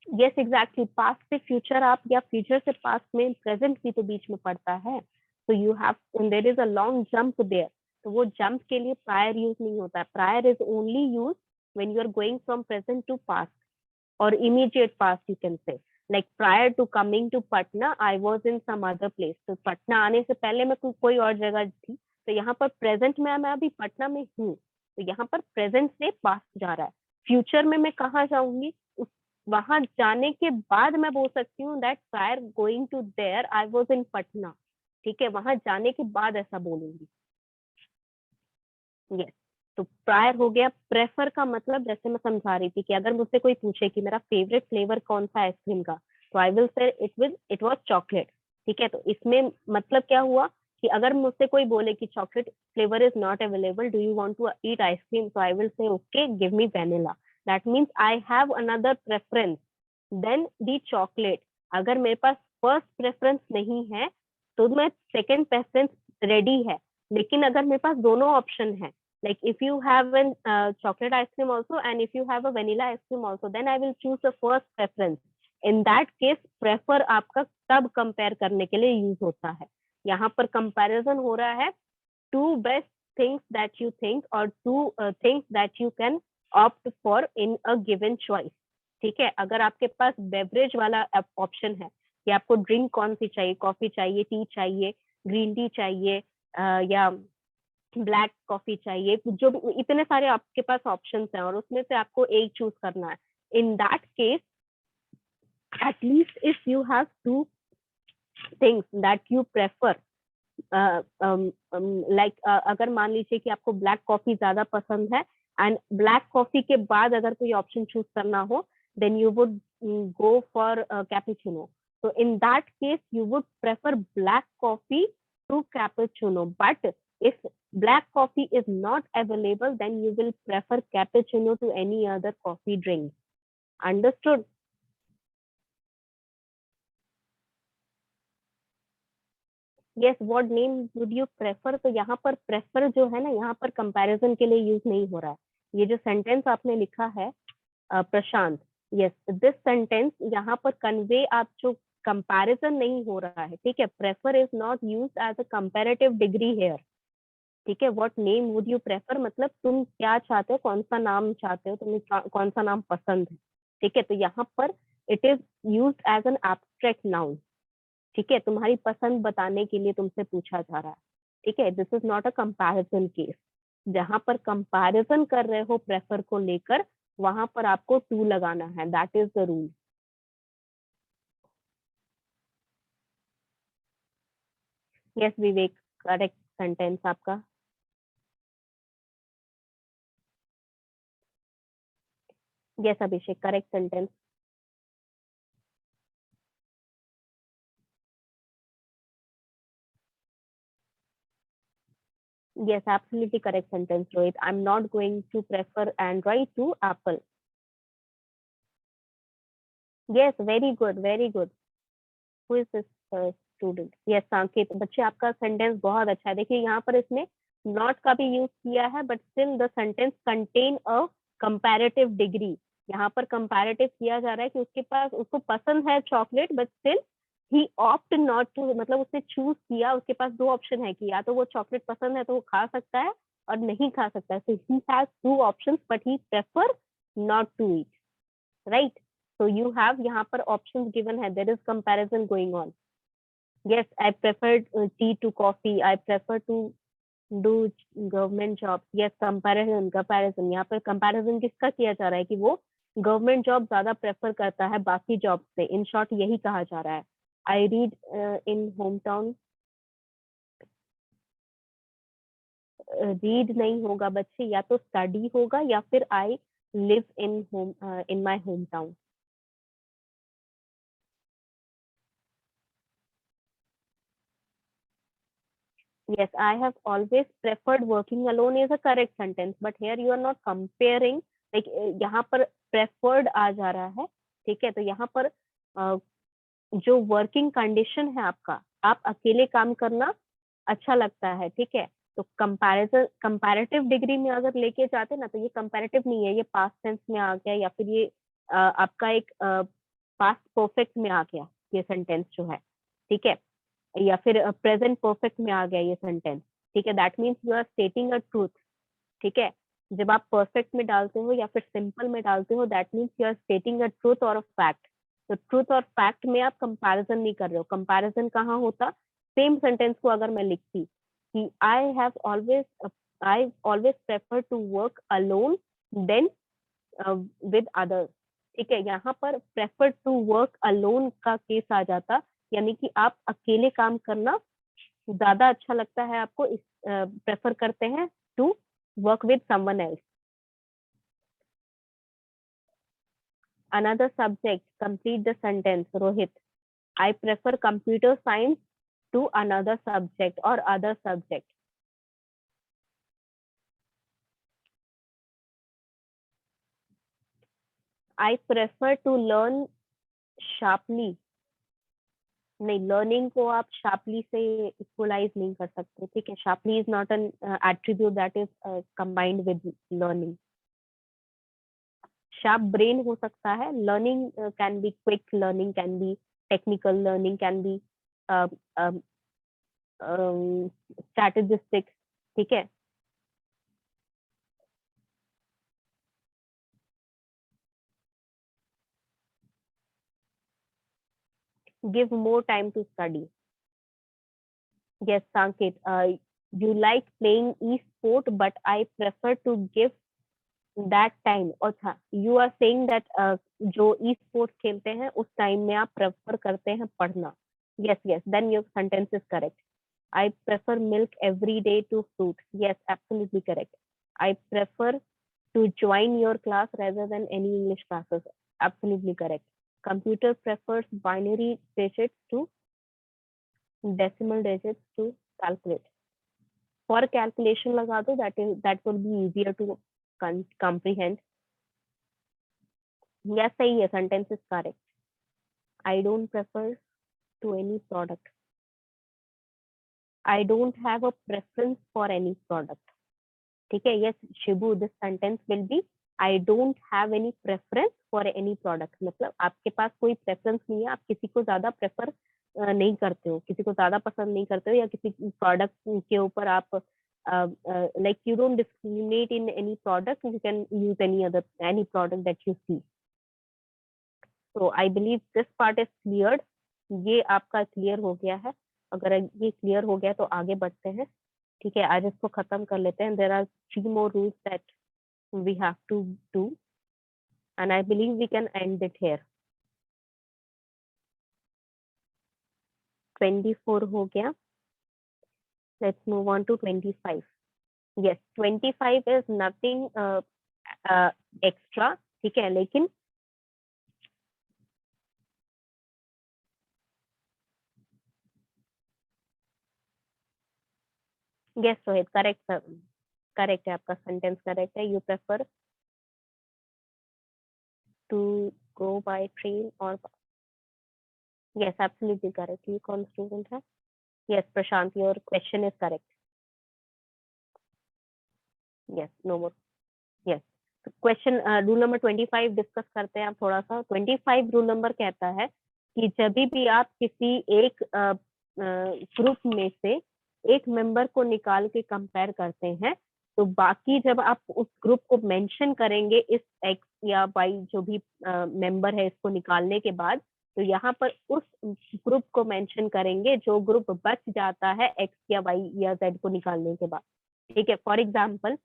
Yes exactly, past से फ्यूचर आप, या फ्यूचर से पास्ट में प्रेजेंट भी तो बीच में पड़ता है, तो you have, there is a long jump there, तो वो जंप के लिए प्रायर यूज नहीं होता है। Prior is only use when you are going from present to past or immediate past, you can say, like prior to coming to Patna I was in some other place। तो पटना आने से पहले मैं कोई और जगह थी, तो यहाँ पर प्रेजेंट में मैं अभी पटना में हूँ, तो यहाँ पर प्रेजेंट से पास्ट जा रहा है। फ्यूचर में मैं कहाँ जाऊंगी, उस वहां जाने के बाद मैं बोल सकती हूँ that prior going to there I was in Patna. ठीक है, वहां जाने के बाद ऐसा बोलूंगी। यस, तो प्रायर हो गया। प्रेफर का मतलब जैसे मैं समझा रही थी कि अगर मुझसे कोई पूछे कि मेरा फेवरेट फ्लेवर कौन सा आइसक्रीम का, तो I will say it was chocolate. ठीक है, तो इसमें मतलब क्या हुआ कि अगर मुझसे कोई बोले कि chocolate flavour is not available, do you want to eat ice cream, तो I will say okay give me vanilla. That means I have another preference than the chocolate. अगर मेरे पास फर्स्ट प्रेफरेंस नहीं है, तो मैं सेकेंड प्रेफरेंस रेडी है। लेकिन अगर मेरे पास दोनों ऑप्शन है, like if you have an chocolate ice cream also and if you have a vanilla ice cream also, then I will choose the first preference। in that case prefer आपका तब compare करने के लिए use होता है। यहाँ पर comparison हो रहा है two best things that you think or two things that you can opt for in a given choice। ठीक है, अगर आपके पास बेवरेज वाला ऑप्शन है कि आपको ड्रिंक कौन सी चाहिए, कॉफी चाहिए, टी चाहिए, ग्रीन टी चाहिए, या ब्लैक कॉफी चाहिए, जो इतने सारे आपके पास ऑप्शंस हैं और उसमें से आपको एक चूज करना है। इन that case at least if you have two things that you prefer, like अगर मान लीजिए कि आपको ब्लैक कॉफी ज्यादा पसंद है एंड ब्लैक कॉफी के बाद अगर कोई ऑप्शन चूज करना हो, then you would go for cappuccino. so in that case you would prefer black coffee to cappuccino, but if black coffee is not available, then you will prefer cappuccino to any other coffee drink। understood? Yes, what name would you prefer, तो यहाँ पर prefer जो है ना, यहाँ पर comparison के लिए यूज नहीं हो रहा है। ये जो सेंटेंस आपने लिखा है प्रशांत, यस, दिस सेंटेंस यहाँ पर कन्वे आप जो कंपैरिजन नहीं हो रहा है, ठीक है। Prefer is not use as a comparative degree here, ठीक है। What name would you prefer मतलब तुम क्या चाहते हो, कौन सा नाम चाहते हो, तुम्हें कौन सा नाम पसंद है, ठीक है। तो यहाँ पर it is used as an abstract noun, ठीक है। तुम्हारी पसंद बताने के लिए तुमसे पूछा जा रहा है, ठीक है। This is not a comparison case. जहां पर कंपैरिजन कर रहे हो प्रेफर को लेकर, वहां पर आपको टू लगाना है, that is the rule. Yes Vivek, correct sentence आपका। Yes Abhishek, correct sentence. Yes, absolutely correct sentence, Rohit. I'm not going to prefer Android to Apple. Yes, very good, very good. Who is this student? Yes, सांकेत, बच्चे आपका sentence बहुत अच्छा है। देखिए यहाँ पर इसने नॉट का भी यूज किया है, but still the sentence contain a comparative degree. यहाँ पर कंपैरेटिव किया जा रहा है कि उसके पास, उसको पसंद है chocolate, but still he opt not to, मतलब उसने चूज किया। उसके पास दो ऑप्शन है कि या तो वो चॉकलेट पसंद है तो वो खा सकता है, और नहीं खा सकता है। So he has two options but he prefer not to eat, right. So you have यहाँ पर options given है, there is comparison going on. Yes, I preferred tea to coffee. I prefer to do government jobs. Yes, comparison, comparison. यहाँ पर comparison किसका किया जा रहा है कि वो गवर्नमेंट जॉब ज्यादा प्रेफर करता है बाकी जॉब से। इन शॉर्ट यही कहा जा रहा है। I read in home town, read नहीं होगा बच्चे, या तो स्टडी होगा या फिर I live in home, in my home town. Yes, I have always preferred working alone is a correct sentence, but here you are not comparing, like यहाँ पर preferred आ जा रहा है, ठीक है। तो यहाँ पर जो वर्किंग कंडीशन है आपका, आप अकेले काम करना अच्छा लगता है, ठीक है। तो कंपैरिजन, कंपैरेटिव डिग्री में अगर लेके जाते ना, तो ये कंपैरेटिव नहीं है, ये पास्ट टेंस में आ गया, या फिर ये आपका एक पास्ट परफेक्ट में आ गया ये सेंटेंस जो है, ठीक है। या फिर प्रेजेंट परफेक्ट में आ गया ये सेंटेंस, ठीक है। That means you are stating a truth, ठीक है। जब आप परफेक्ट में डालते हो या फिर सिंपल में डालते हो, that means you are stating a truth और अ फैक्ट। तो ट्रूथ और फैक्ट में आप कंपैरिजन नहीं कर रहे हो। कंपैरिजन कहाँ होता, सेम सेंटेंस को अगर मैं लिखती कि I always prefer to work alone then with others, ठीक है। यहाँ पर प्रेफर टू वर्क अलोन का केस आ जाता, यानी कि आप अकेले काम करना ज्यादा अच्छा लगता है आपको, इस प्रेफर करते हैं to work with someone else. Another subject, complete the sentence Rohit. I prefer computer science to another subject और other subject. I prefer to learn sharply, नहीं, लर्निंग को आप शार्पली से इक्वलाइज नहीं कर सकते, ठीक है। Sharply is not an attribute that is combined with learning. Sharp brain हो सकता है, learning can be quick, learning can be technical, learning can be strategistic, ठीक है। Give more time to study. Yes Sanket, you like playing e sport but I prefer to give that time. अच्छा, you are saying that जो e sports खेलते हैं उस time में आप prefer करते हैं पढ़ना। Yes yes, then your sentence is correct. I prefer milk every day to fruit. Yes, absolutely correct. I prefer to join your class rather than any English classes. Absolutely correct. Computer prefers binary digits to decimal digits to calculate. For calculation लगा दो, that will be easier to comprehend. Yes, सही है, sentence is correct. I don't prefer to any product. I don't have a preference for any product. ठीक है, yes Shibu, this sentence will be I don't have any preference for any product. मतलब आपके पास कोई preference नहीं है, आप किसी को ज्यादा prefer नहीं करते हो, किसी को ज्यादा पसंद नहीं करते हो, या किसी प्रोडक्ट के ऊपर आप like you don't discriminate in any product, you can use any product that you see. So I believe this part is cleared. ये आपका क्लियर हो गया है। अगर ये क्लियर हो गया तो आगे बढ़ते हैं। ठीक है, आज इसको खत्म कर लेते हैं। There are 3 more rules that we have to do and I believe we can end it here. 24 हो गया। Let's move on to 25. Yes, 25 is nothing extra. ठीक है, लेकिन yes Sohit, correct है, आपका सेंटेंस करेक्ट है। You prefer to go by train or bus? Yes, absolutely correct. You कौन student है? Yes, Prashant, your question is correct. Yes, no more. Yes. Question rule number 25 discuss करते हैं आप थोड़ा सा। 25 रूल नंबर कहता है कि जब भी आप किसी एक ग्रुप में से एक मेंबर को निकाल के कंपेयर करते हैं, तो बाकी जब आप उस ग्रुप को मेंशन करेंगे इस एक्स या वाई जो भी मेंबर है इसको निकालने के बाद, तो यहाँ पर उस ग्रुप को मेंशन करेंगे जो ग्रुप बच जाता है एक्स या वाई या जेड को निकालने के बाद। ठीक है, for example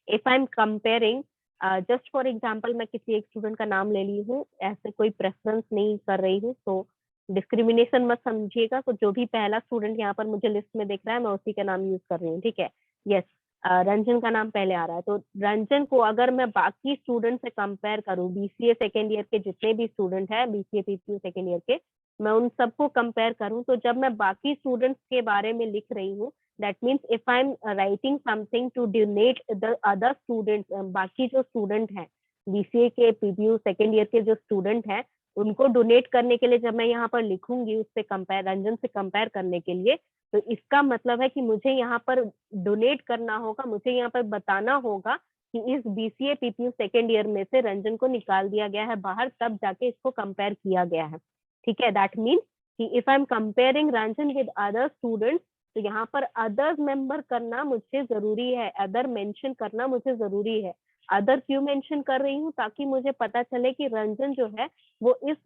if I am comparing, just for example मैं किसी एक स्टूडेंट का नाम ले ली हूँ, ऐसे कोई प्रेफरेंस नहीं कर रही हूँ, तो डिस्क्रिमिनेशन मत समझिएगा। तो जो भी पहला स्टूडेंट यहाँ पर मुझे लिस्ट में दिख रहा है मैं उसी का नाम यूज कर रही हूँ। ठीक है, यस, रंजन का नाम पहले आ रहा है, तो रंजन को अगर मैं बाकी स्टूडेंट से कंपेयर करूँ, बीसीए सेकेंड ईयर के जितने भी स्टूडेंट है, बीसीए पीपीयू सेकेंड ईयर के, मैं उन सबको कंपेयर करूँ, तो जब मैं बाकी स्टूडेंट्स के बारे में लिख रही हूँ, that means if I'm writing something to donate the other students, बाकी जो स्टूडेंट हैं बीसीए के पीपीयू सेकेंड ईयर के जो स्टूडेंट हैं उनको डोनेट करने के लिए जब मैं यहाँ पर लिखूंगी उससे कंपेयर, रंजन से कंपेयर करने के लिए, तो इसका मतलब है कि मुझे यहाँ पर डोनेट करना होगा, मुझे यहाँ पर बताना होगा कि इस बीसीए पीपीयू सेकेंड ईयर में से रंजन को निकाल दिया गया है बाहर, तब जाके इसको कंपेयर किया गया है। ठीक है, दैट मीन्स कि if I am comparing Ranjan with other students, तो यहाँ पर अदर मेंबर करना मुझे जरूरी है, अदर मेंशन करना मुझे जरूरी है। अदर क्यों मेंशन कर रही हूँ? ताकि मुझे पता चले कि रंजन जो है वो इस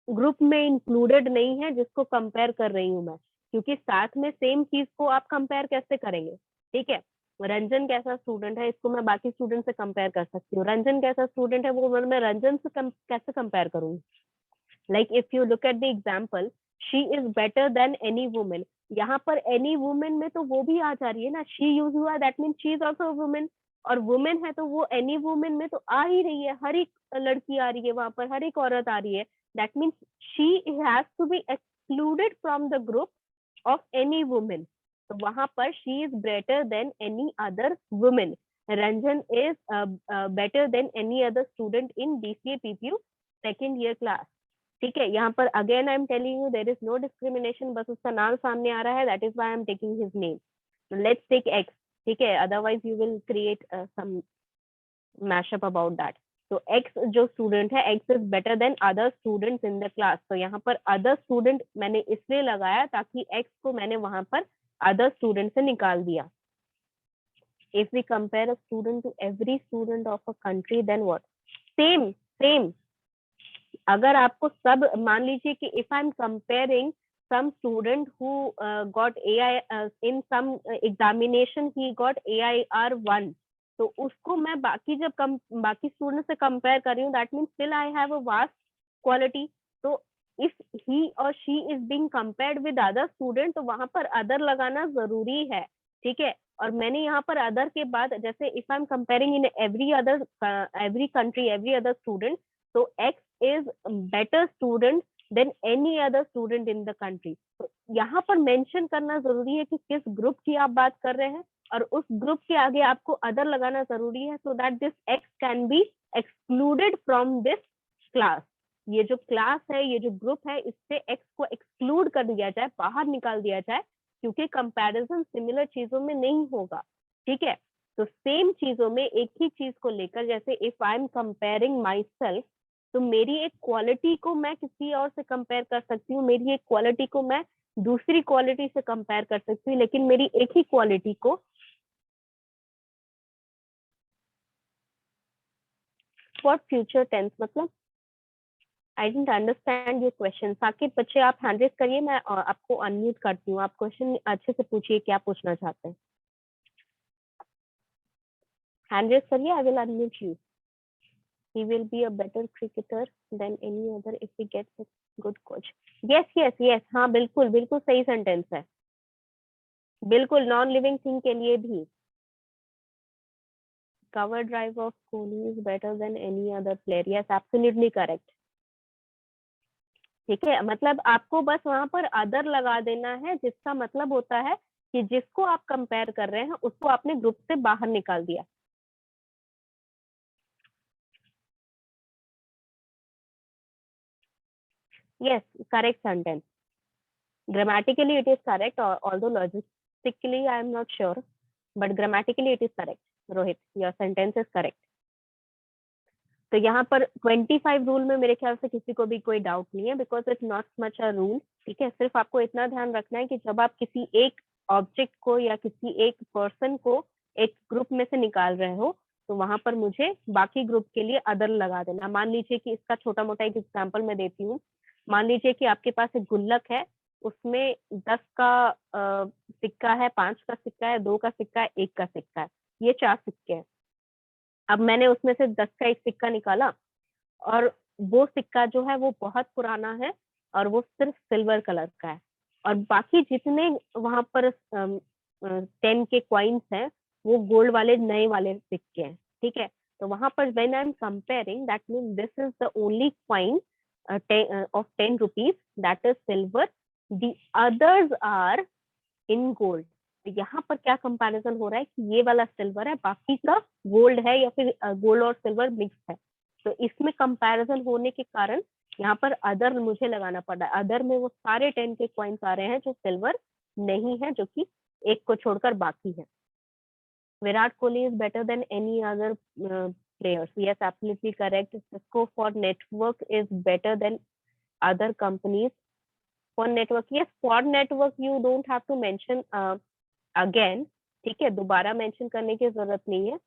ग्रुप में इंक्लूडेड नहीं है जिसको कंपेयर कर रही हूँ मैं, क्योंकि साथ में सेम चीज को आप कंपेयर कैसे करेंगे? ठीक है, रंजन कैसा स्टूडेंट है इसको मैं बाकी स्टूडेंट से कंपेयर कर सकती हूँ, रंजन कैसा स्टूडेंट है वो मैं रंजन से कैसे कंपेयर करूंगी? Like if you look at the example, she is better than any women, यहाँ पर एनी वुमेन में तो वो भी आ जा रही है ना, शी यूज हुआ, that mean she is also women, और वुमेन है तो वो एनी वुमेन में तो आ ही रही है, हर एक लड़की आ रही है वहां पर, हर एक औरत आ रही है, that means she has to be excluded from the group of any women. तो वहां पर she is better than any other women, Ranjan is better than any other student in BCA PPU second year class. ठीक है, यहाँ पर again I am telling you there is no discrimination, बस उसका नाम सामने आ रहा है, that is why I am taking his name. Let's take x, ठीक है, otherwise you will create some mashup about that. तो एक्स जो स्टूडेंट है, X is better than other students in the class, तो यहाँ पर अदर स्टूडेंट मैंने इसलिए लगाया ताकि एक्स को मैंने वहां पर अदर स्टूडेंट से निकाल दिया। If we compare a student to every student of a country then what? Same. अगर आपको सब मान लीजिए कि if I am comparing some student who got AI in some examination he got AIR1, तो उसको मैं बाकी जब बाकी स्टूडेंट से कंपेयर कर रही हूँ, that means still I have a vast quality. तो इफ ही और she is being compared with other student, तो वहां पर अदर लगाना जरूरी है। ठीक है, और मैंने यहाँ पर अदर के बाद जैसे if I am comparing in every country every other student, तो X is better student than any other student in the country. तो यहाँ पर मेंशन करना जरूरी है कि किस ग्रुप की आप बात कर रहे हैं, और उस ग्रुप के आगे आपको अदर लगाना जरूरी है, so that this x can be excluded from this class. ये जो क्लास है, ये जो ग्रुप है, इससे एक्स को एक्सक्लूड कर दिया जाए, बाहर निकाल दिया जाए, क्योंकि कंपैरिजन सिमिलर चीजों में नहीं होगा, ठीक है। तो सेम चीजों में एक ही चीज को लेकर, जैसे if I am comparing my self, तो मेरी एक क्वालिटी को मैं किसी और से कंपेयर कर सकती हूँ, मेरी एक क्वालिटी को मैं दूसरी क्वालिटी से कंपेयर कर सकती हूँ, लेकिन मेरी एक ही क्वालिटी को फॉर फ्यूचर टेंस मतलब I don't understand your question. Saqib बच्चे आप हैंड रेज करिए, मैं आपको अनम्यूट करती हूँ, आप क्वेश्चन अच्छे से पूछिए, क्या पूछना चाहते हैं। हैंड रेज करिए, I will unmute you. He will be a better cricketer than any other if he gets a good coach. Yes, yes, yes. हाँ बिल्कुल बिल्कुल सही सेंटेंस है, बिल्कुल नॉन लिविंग थिंग के लिए भी। Cover drive of Kohli is better than any other player. Yes, absolutely correct. ठीक है, मतलब आपको बस वहां पर अदर लगा देना है, जिसका मतलब होता है कि जिसको आप कंपेयर कर रहे हैं उसको आपने ग्रुप से बाहर निकाल दिया। Yes, correct sentence. Grammatically it is correct, although logically I am not sure, but grammatically it is correct. Rohit, your sentence is correct. तो यहाँ पर 25 रूल में मेरे ख्याल से किसी को भी कोई डाउट नहीं है, because it's not much a rule, ठीक है। सिर्फ आपको इतना ध्यान रखना है कि जब आप किसी एक ऑब्जेक्ट को या किसी एक पर्सन को एक ग्रुप में से निकाल रहे हो, तो वहां पर मुझे बाकी ग्रुप के लिए अदर लगा देना। मान लीजिए कि इसका छोटा मोटा एक एग्जाम्पल मैं देती हूँ। मान लीजिए कि आपके पास एक गुल्लक है, उसमें 10 का सिक्का है, 5 का सिक्का है, 2 का सिक्का है, 1 का सिक्का है, ये 4 सिक्के हैं। अब मैंने उसमें से 10 का एक सिक्का निकाला, और वो सिक्का जो है वो बहुत पुराना है और वो सिर्फ सिल्वर कलर का है, और बाकी जितने वहां पर 10 के कॉइन्स हैं वो गोल्ड वाले नए वाले सिक्के हैं, ठीक है। तो वहां पर when I am comparing, that mean this is the only coin of 10 rupees that is silver, the others are in gold। तो यहाँ पर क्या कंपैरिजन हो रहा है कि ये वाला सिल्वर है, बाकी का गोल्ड है, या फिर गोल्ड और सिल्वर मिक्स है। तो इसमें कंपैरिजन होने के कारण यहाँ पर अदर मुझे लगाना पड़ा। अदर में वो सारे 10 के कॉइन्स आ रहे हैं जो सिल्वर नहीं है, जो कि एक को छोड़कर बाकी है। Virat Kohli is better than any other players. Yes, absolutely correct. Cisco for network is better than other companies. For network, yes, for network you don't have to mention again, ठीक है, दोबारा मेंशन करने की जरूरत नहीं है।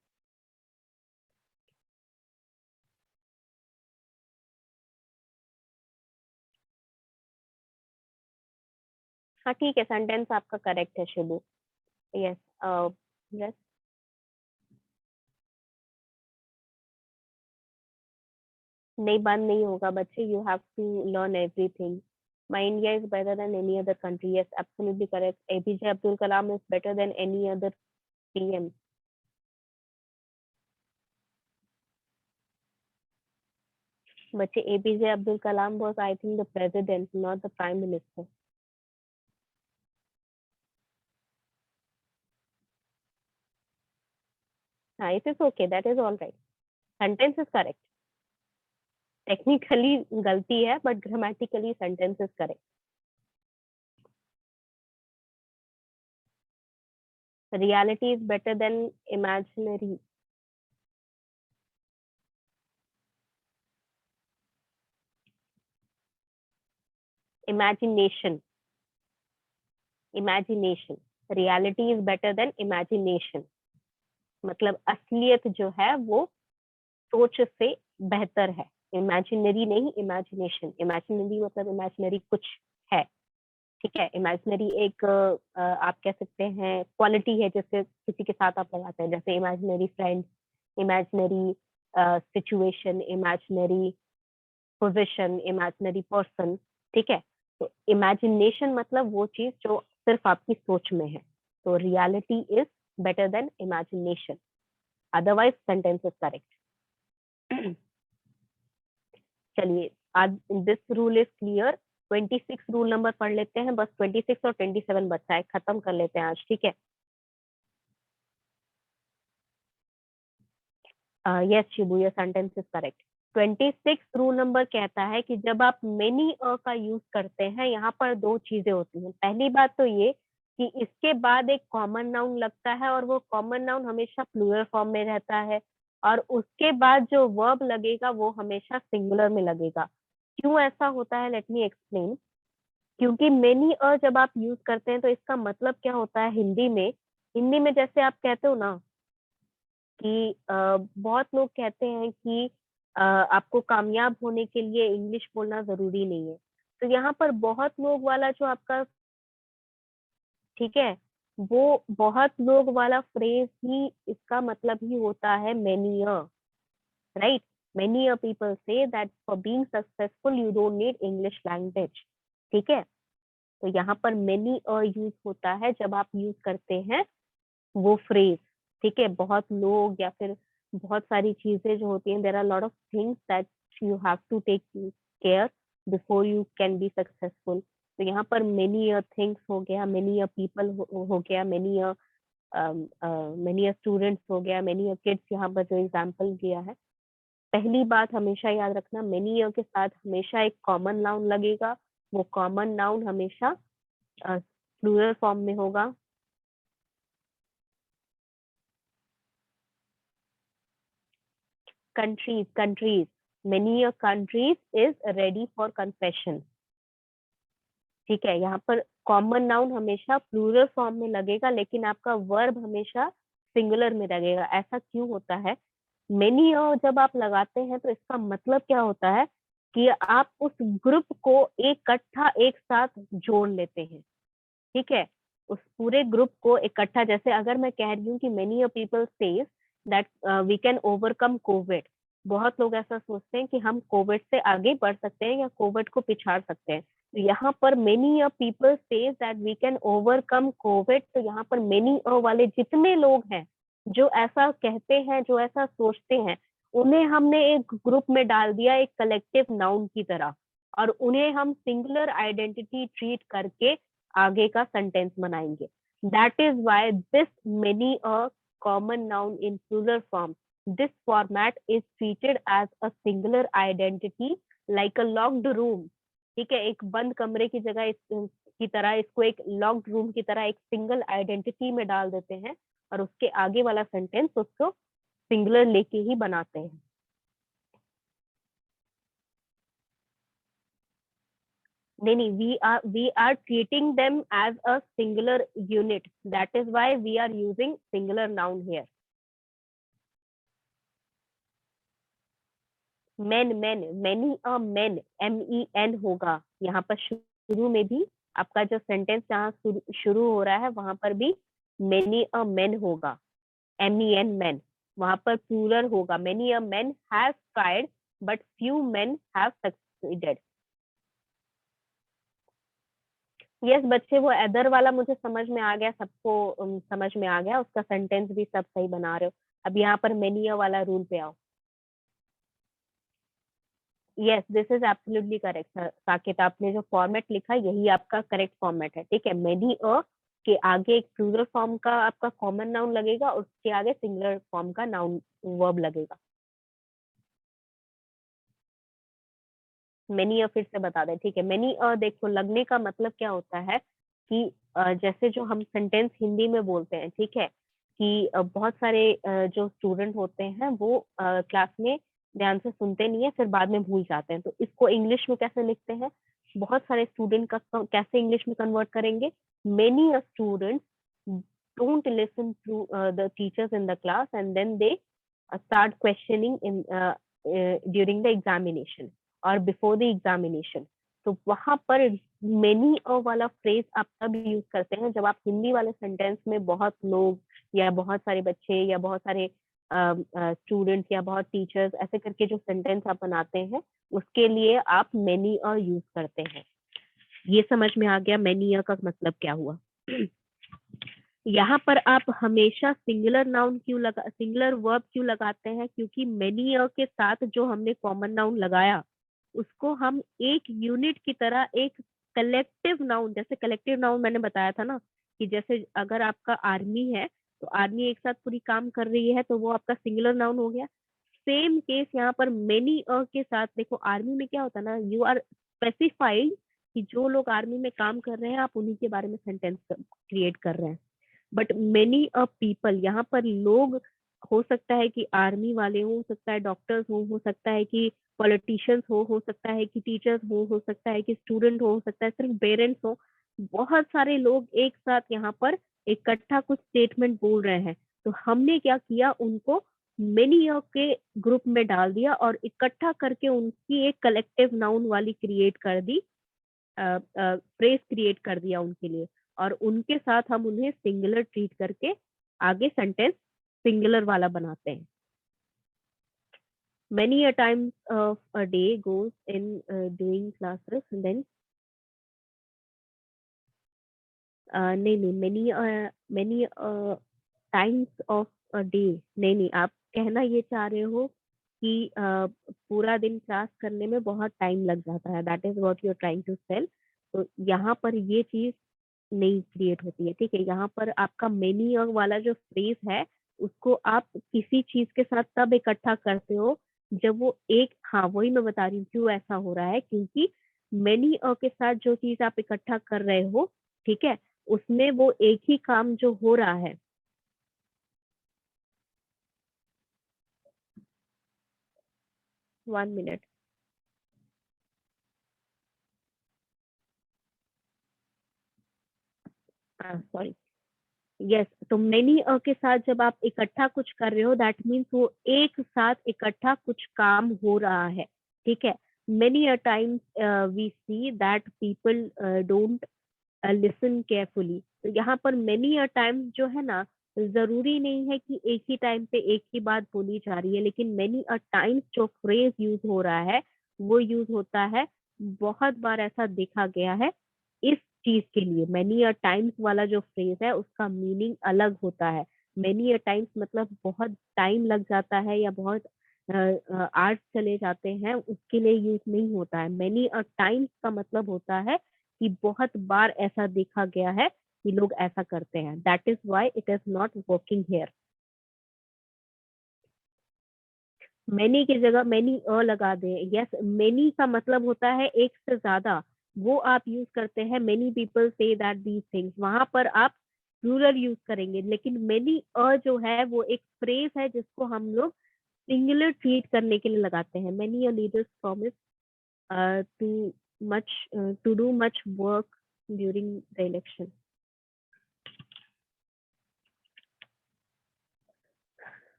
हाँ ठीक है, सेंटेंस आपका करेक्ट है शिबू। यस, यस, नहीं बंद नहीं होगा बच्चे, you have to learn everything. My India is better than any other country. Yes, absolutely correct. APJ Abdul Kalam is better than any other PM. बच्चे, APJ Abdul Kalam was I think the president, not the prime minister. हाँ, it is okay, that is all right. Sentence is correct. Technically गलती है, but grammatically sentence is correct. Reality is better than imaginary. Imagination. Imagination. Reality is better than imagination. मतलब असलियत जो है वो सोच से बेहतर है। इमेजिनरी नहीं, इमेजिनेशन। इमेजिनरी मतलब इमेजिनरी कुछ है, ठीक है। इमेजिनरी एक आप कह सकते हैं क्वालिटी है, जैसे किसी के साथ आप लगाते हैं, जैसे imaginary friend, imaginary situation, imaginary position, imaginary person, ठीक है। तो इमेजिनेशन मतलब वो चीज जो सिर्फ आपकी सोच में है। तो reality is better then imagination, otherwise sentence is correct. चलिए, आज this rule is clear. 26 rule number पढ़ लेते हैं, बस 26 और 27 बच्चा है, खत्म कर लेते हैं आज, ठीक है। Yes Shibu, your sentence is correct. 26 rule number कहता है कि जब आप मेनी अ का यूज करते हैं, यहाँ पर दो चीजें होती हैं। पहली बात तो ये कि इसके बाद एक कॉमन नाउन लगता है और वो कॉमन नाउन हमेशा प्लूरल फॉर्म में रहता है, और उसके बाद जो वर्ब लगेगा वो हमेशा सिंगुलर में लगेगा। क्यों ऐसा होता है, लेट मी एक्सप्लेन। क्योंकि मेनी अ जब आप यूज करते हैं तो इसका मतलब क्या होता है हिंदी में, जैसे आप कहते हो ना कि बहुत लोग कहते हैं कि आपको कामयाब होने के लिए इंग्लिश बोलना जरूरी नहीं है। तो यहाँ पर बहुत लोग वाला जो आपका, ठीक है, वो बहुत लोग वाला फ्रेज ही इसका मतलब ही होता है many a, right. Many a people say that for being successful you don't need English language, ठीक है। तो यहाँ पर मेनी अ यूज होता है जब आप यूज करते हैं वो फ्रेज, ठीक है। बहुत लोग या फिर बहुत सारी चीजें जो होती हैं, there are lot of things that you have to take care before you can be successful. तो यहाँ पर मेनी अ थिंग्स हो गया, मेनी अ पीपल हो गया, मेनी अ स्टूडेंट्स हो गया, मेनी अ किड्स, यहाँ पर जो एग्जाम्पल दिया है। पहली बात हमेशा याद रखना, मेनी अ के साथ हमेशा एक कॉमन नाउन लगेगा, वो कॉमन नाउन हमेशा प्लूरल फॉर्म में होगा। countries, many a countries is ready for confession, ठीक है। यहाँ पर कॉमन नाउन हमेशा प्लूरल फॉर्म में लगेगा, लेकिन आपका वर्ब हमेशा सिंगुलर में लगेगा। ऐसा क्यों होता है, मेनी जब आप लगाते हैं तो इसका मतलब क्या होता है कि आप उस ग्रुप को इकट्ठा एक साथ जोड़ लेते हैं, ठीक है। उस पूरे ग्रुप को इकट्ठा, जैसे अगर मैं कह रही हूँ कि many people says that we can overcome Covid, बहुत लोग ऐसा सोचते हैं कि हम कोविड से आगे बढ़ सकते हैं या कोविड को पिछाड़ सकते हैं। तो यहाँ पर many people says that we can overcome Covid, तो यहाँ पर मेनी वाले जितने लोग हैं जो ऐसा कहते हैं, जो ऐसा सोचते हैं, उन्हें हमने एक ग्रुप में डाल दिया, एक कलेक्टिव नाउन की तरह, और उन्हें हम सिंगुलर आइडेंटिटी ट्रीट करके आगे का सेंटेंस बनाएंगे। That is why this many a common noun in plural form, this format is treated as a singular identity like a locked room, ठीक है। एक बंद कमरे की जगह की तरह इसको एक लॉक्ड रूम की तरह एक सिंगल आइडेंटिटी में डाल देते हैं, और उसके आगे वाला सेंटेंस उसको सिंगुलर लेके ही बनाते हैं। नहीं, we are treating them as a singular unit, that is why we are using singular noun here. men, many a men, men होगा यहाँ पर शुरू में भी, आपका जो सेंटेंस जहाँ शुरू हो रहा है वहां पर भी many a men होगा, men men। वहां पर प्लूरल होगा, many a men have tried but few men have succeeded। Yes बच्चे, वो अदर वाला मुझे समझ में आ गया, सबको समझ में आ गया, उसका सेंटेंस भी सब सही बना रहे हो। अब यहाँ पर मेनिया वाला रूल पे आओ। Yes, this is absolutely correct Saket, आपने जो फॉर्मेट लिखा यही आपका करेक्ट फॉर्मेट है, ठीक है। मेनी अ के आगे एक प्लूरल फॉर्म का आपका कॉमन नाउन लगेगा, उसके आगे सिंगुलर फॉर्म का नाउन वर्ब लगेगा। मेनी अ फिर से बता दें, ठीक है। मेनी अ देखो लगने का मतलब क्या होता है कि जैसे जो हम सेंटेंस हिंदी में बोलते हैं, ठीक है, कि बहुत सारे जो स्टूडेंट होते हैं वो क्लास में ध्यान से सुनते नहीं है, फिर बाद में भूल जाते हैं। तो इसको इंग्लिश में कैसे लिखते हैं, बहुत सारे स्टूडेंट का कैसे इंग्लिश में कन्वर्ट करेंगे, many a students don't listen to the teachers in the class and then they start questioning in during the examination और बिफोर द एग्जामिनेशन। तो वहां पर मेनी अ वाला फ्रेज आप तब यूज करते हैं जब आप हिंदी वाले सेंटेंस में बहुत लोग या बहुत सारे बच्चे या बहुत सारे स्टूडेंट्स या बहुत टीचर्स ऐसे करके जो सेंटेंस आप बनाते हैं, उसके लिए आप मेनी अ यूज करते हैं। ये समझ में आ गया मेनी अ का मतलब क्या हुआ। यहाँ पर आप हमेशा सिंगुलर वर्ब क्यों लगाते हैं, क्योंकि मेनी अ के साथ जो हमने कॉमन नाउन लगाया उसको हम एक यूनिट की तरह, एक कलेक्टिव नाउन, जैसे कलेक्टिव नाउन मैंने बताया था ना, कि जैसे अगर आपका आर्मी है तो आर्मी एक साथ पूरी काम कर रही है तो वो आपका सिंगुलर नाउन हो गया। सेम केस यहाँ पर मेनी अ के साथ देखो, आर्मी में क्या होता है ना, यू आर स्पेसिफाइंग कि जो लोग आर्मी में काम कर रहे हैं आप उन्हीं के बारे में सेंटेंस क्रिएट कर रहे हैं। बट मेनी अ पीपल, यहाँ पर लोग हो सकता है कि आर्मी वाले हो सकता है डॉक्टर्स हो सकता है कि पॉलिटिशियंस हो सकता है कि टीचर्स हो सकता है कि स्टूडेंट हो सकता है सिर्फ पेरेंट्स हो, बहुत सारे लोग एक साथ यहाँ पर इकट्ठा कुछ स्टेटमेंट बोल रहे हैं। तो हमने क्या किया, उनको मेनी ऑफ के ग्रुप में डाल दिया और इकट्ठा करके उनकी एक कलेक्टिव नाउन वाली क्रिएट कर दी, फ्रेज क्रिएट कर दिया उनके लिए, और उनके साथ हम उन्हें सिंगुलर ट्रीट करके आगे सेंटेंस सिंगुलर वाला बनाते हैं। Many a times of a day goes in doing classes, and then नहीं, many times of a day, नहीं, आप कहना ये चाह रहे हो कि पूरा दिन क्लास करने में बहुत टाइम लग जाता है, that is what you are trying to sell. तो यहाँ पर ये चीज नहीं क्रिएट होती है, ठीक है। यहाँ पर आपका मेनी वाला जो फ्रेज है उसको आप किसी चीज के साथ तब इकट्ठा करते हो जब वो एक, हाँ वही मैं बता रही हूँ क्यों ऐसा हो रहा है, क्योंकि मेनी के साथ जो चीज आप इकट्ठा कर रहे हो, ठीक है, उसमें वो एक ही काम जो हो रहा है। One minute, sorry, yes. तो मेनी के साथ जब आप इकट्ठा कुछ कर रहे हो दैट मीन्स वो एक साथ इकट्ठा कुछ काम हो रहा है, ठीक है। Many a times we see that people don't listen carefully. तो यहाँ पर मेनी अ टाइम्स जो है ना, जरूरी नहीं है कि एक ही टाइम पे एक ही बात बोली जा रही है, लेकिन मेनी अ टाइम्स जो फ्रेज यूज हो रहा है वो यूज होता है, बहुत बार ऐसा देखा गया है इस चीज के लिए। मेनी अ टाइम्स वाला जो फ्रेज है उसका मीनिंग अलग होता है। मेनी अ टाइम्स मतलब बहुत टाइम लग जाता है या बहुत आर्ट चले जाते हैं, उसके लिए यूज नहीं होता है। मेनी अ टाइम्स का मतलब होता है कि बहुत बार ऐसा देखा गया है कि लोग ऐसा करते हैं, that is why it is not working here. Many की जगह मेनी लगा दे, यस। मेनी का मतलब होता है एक से ज्यादा, वो आप यूज करते हैं many people say that these things, वहां पर आप प्लूरल यूज करेंगे। लेकिन मेनी जो है वो एक फ्रेज है जिसको हम लोग सिंगुलर ट्रीट करने के लिए लगाते हैं। Many leaders promise too much to do much work during the election.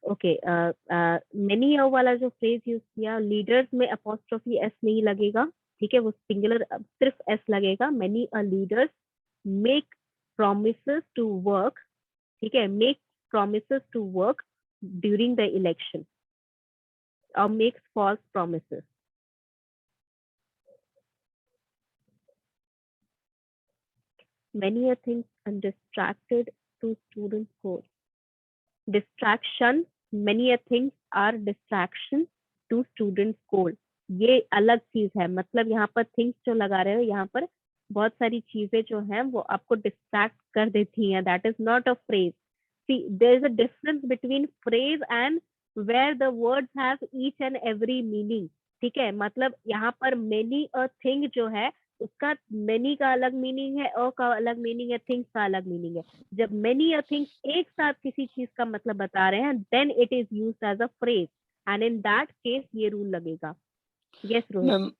Okay, many वाला जो फ्रेज यूज किया, लीडर्स में अपोस्ट्रोफी एस नहीं लगेगा, ठीक है, वो सिंगुलर सिर्फ एस लगेगा। Many leaders make promises to work, ठीक है, make promises to work during the election or makes false promises। many a things are distracted to students goal, distraction, many a things are distraction to students goal। ये अलग चीज है, मतलब यहाँ पर things जो लगा रहे हो, यहाँ पर बहुत सारी चीजें जो हैं वो आपको डिस्ट्रैक्ट कर देती हैं, that is not a phrase. See there is a difference between phrase and where the words have each and every meaning, ठीक है। मतलब यहाँ पर मेनी अ थिंग जो है उसका मेनी का अलग मीनिंग है, का अलग मीनिंग है, थिंग्स का अलग मीनिंग है। जब मेनी अ थिंग्स एक साथ किसी चीज का मतलब बता रहे हैं then it is used as a phrase, and in that case ये रूल लगेगा। यस रोहित। मैम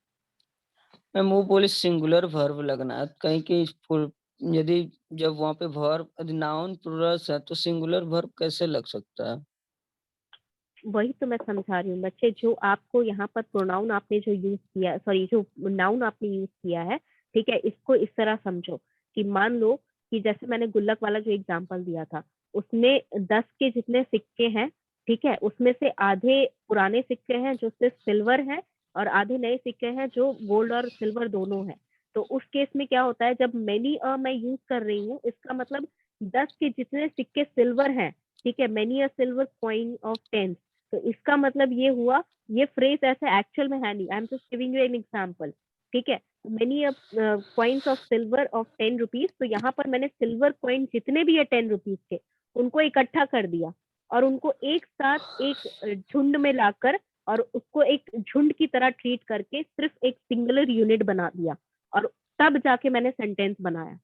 मैम वो बोले सिंगुलर वर्ब लगना है कहीं कि यदि जब वहाँ पे वर्ब नाउन प्लूरल्स है तो सिंगुलर वर्ब कैसे लग सकता है? वही तो मैं समझा रही हूँ बच्चे, जो आपको यहाँ पर प्रोनाउन आपने जो यूज किया, सॉरी जो नाउन आपने यूज किया है, ठीक है, इसको इस तरह समझो कि मान लो कि जैसे मैंने गुल्लक वाला जो एग्जांपल दिया था, उसमें 10 के जितने सिक्के हैं, ठीक है, उसमें से आधे पुराने सिक्के हैं जो सिर्फ सिल्वर है और आधे नए सिक्के हैं जो गोल्ड और सिल्वर दोनों है। तो उस केस में क्या होता है, जब मेनी मैं यूज कर रही हूँ, इसका मतलब 10 के जितने सिक्के सिल्वर हैं, ठीक है, many a silver coin of 10। तो इसका मतलब ये हुआ, ये फ्रेज ऐसे एक्चुअल में है नहीं, I am just giving you an example, ठीक है। Many coins of silver of 10 rupees, तो यहाँ पर मैंने सिल्वर कॉइन जितने भी है 10 रुपीज के उनको इकट्ठा कर दिया और उनको एक साथ एक झुंड में लाकर और उसको एक झुंड की तरह ट्रीट करके सिर्फ एक सिंगुलर यूनिट बना दिया। और तब जाके मैंने सेंटेंस बनाया।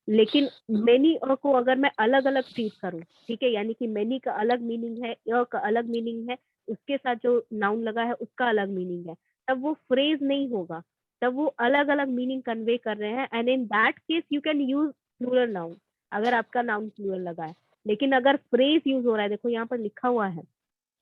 लेकिन मेनी को अगर मैं अलग अलग ट्रीट करूं, ठीक है, यानी कि मेनी का अलग मीनिंग है, का अलग मीनिंग है, उसके साथ जो नाउन लगा है उसका अलग मीनिंग है, तब वो फ्रेज नहीं होगा, तब वो अलग अलग मीनिंग कन्वे कर रहे हैं। And in that case you can use plural noun, अगर आपका नाउन प्लूरल लगा है। लेकिन अगर फ्रेज यूज हो रहा है, देखो यहाँ पर लिखा हुआ है,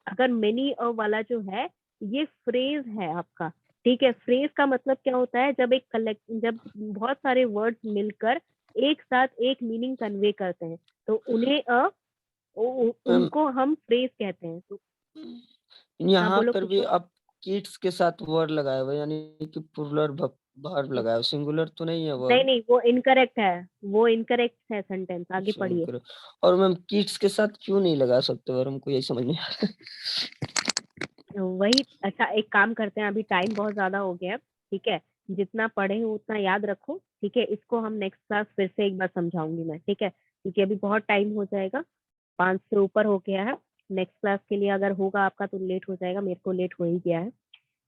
अगर मेनी वाला जो है ये फ्रेज है आपका, ठीक है। फ्रेज का मतलब क्या होता है, जब बहुत सारे वर्ड्स मिलकर एक साथ एक मीनिंग कन्वे करते हैं, तो उन्हें मैम उनको हम फ्रेज कहते हैं। तो हाँ यहाँ बोलो, पर भी पूछो। आप किड्स के साथ वर्ड लगाया हुआ है, यानी कि प्लूरल वर्ब लगाया हुआ, सिंगुलर तो नहीं है नहीं वर्ब। नहीं, वो इनकरेक्ट है, वो इनकरेक्ट है सेंटेंस, आगे पढ़िए। सिंगुलर। और मैम किड्स के साथ क्यों नहीं लगा सकते, और हमको यही समझ नहीं आ रहा वही, अच्छा एक काम करते हैं, अभी टाइम बहुत ज्यादा हो गया है, ठीक है। जितना पढ़े हो उतना याद रखो, ठीक है। इसको हम नेक्स्ट क्लास फिर से एक बार समझाऊंगी मैं, ठीक है, क्योंकि अभी बहुत टाइम हो जाएगा, 5 से ऊपर हो गया है। नेक्स्ट क्लास के लिए अगर होगा आपका तो लेट हो जाएगा, मेरे को लेट हो ही गया है।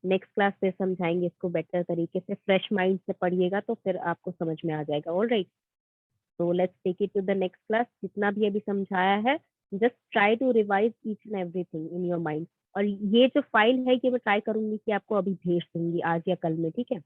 नेक्स्ट क्लास पे समझाएंगे इसको बेटर तरीके से, फ्रेश माइंड से पढ़िएगा तो फिर आपको समझ में आ जाएगा। ऑल राइट, तो let's take it to the next class. जितना भी अभी समझाया है, just try to revise each and everything in your mind. और ये जो फाइल है, ये मैं ट्राई करूंगी कि आपको अभी भेज दूंगी आज या कल में, ठीक है।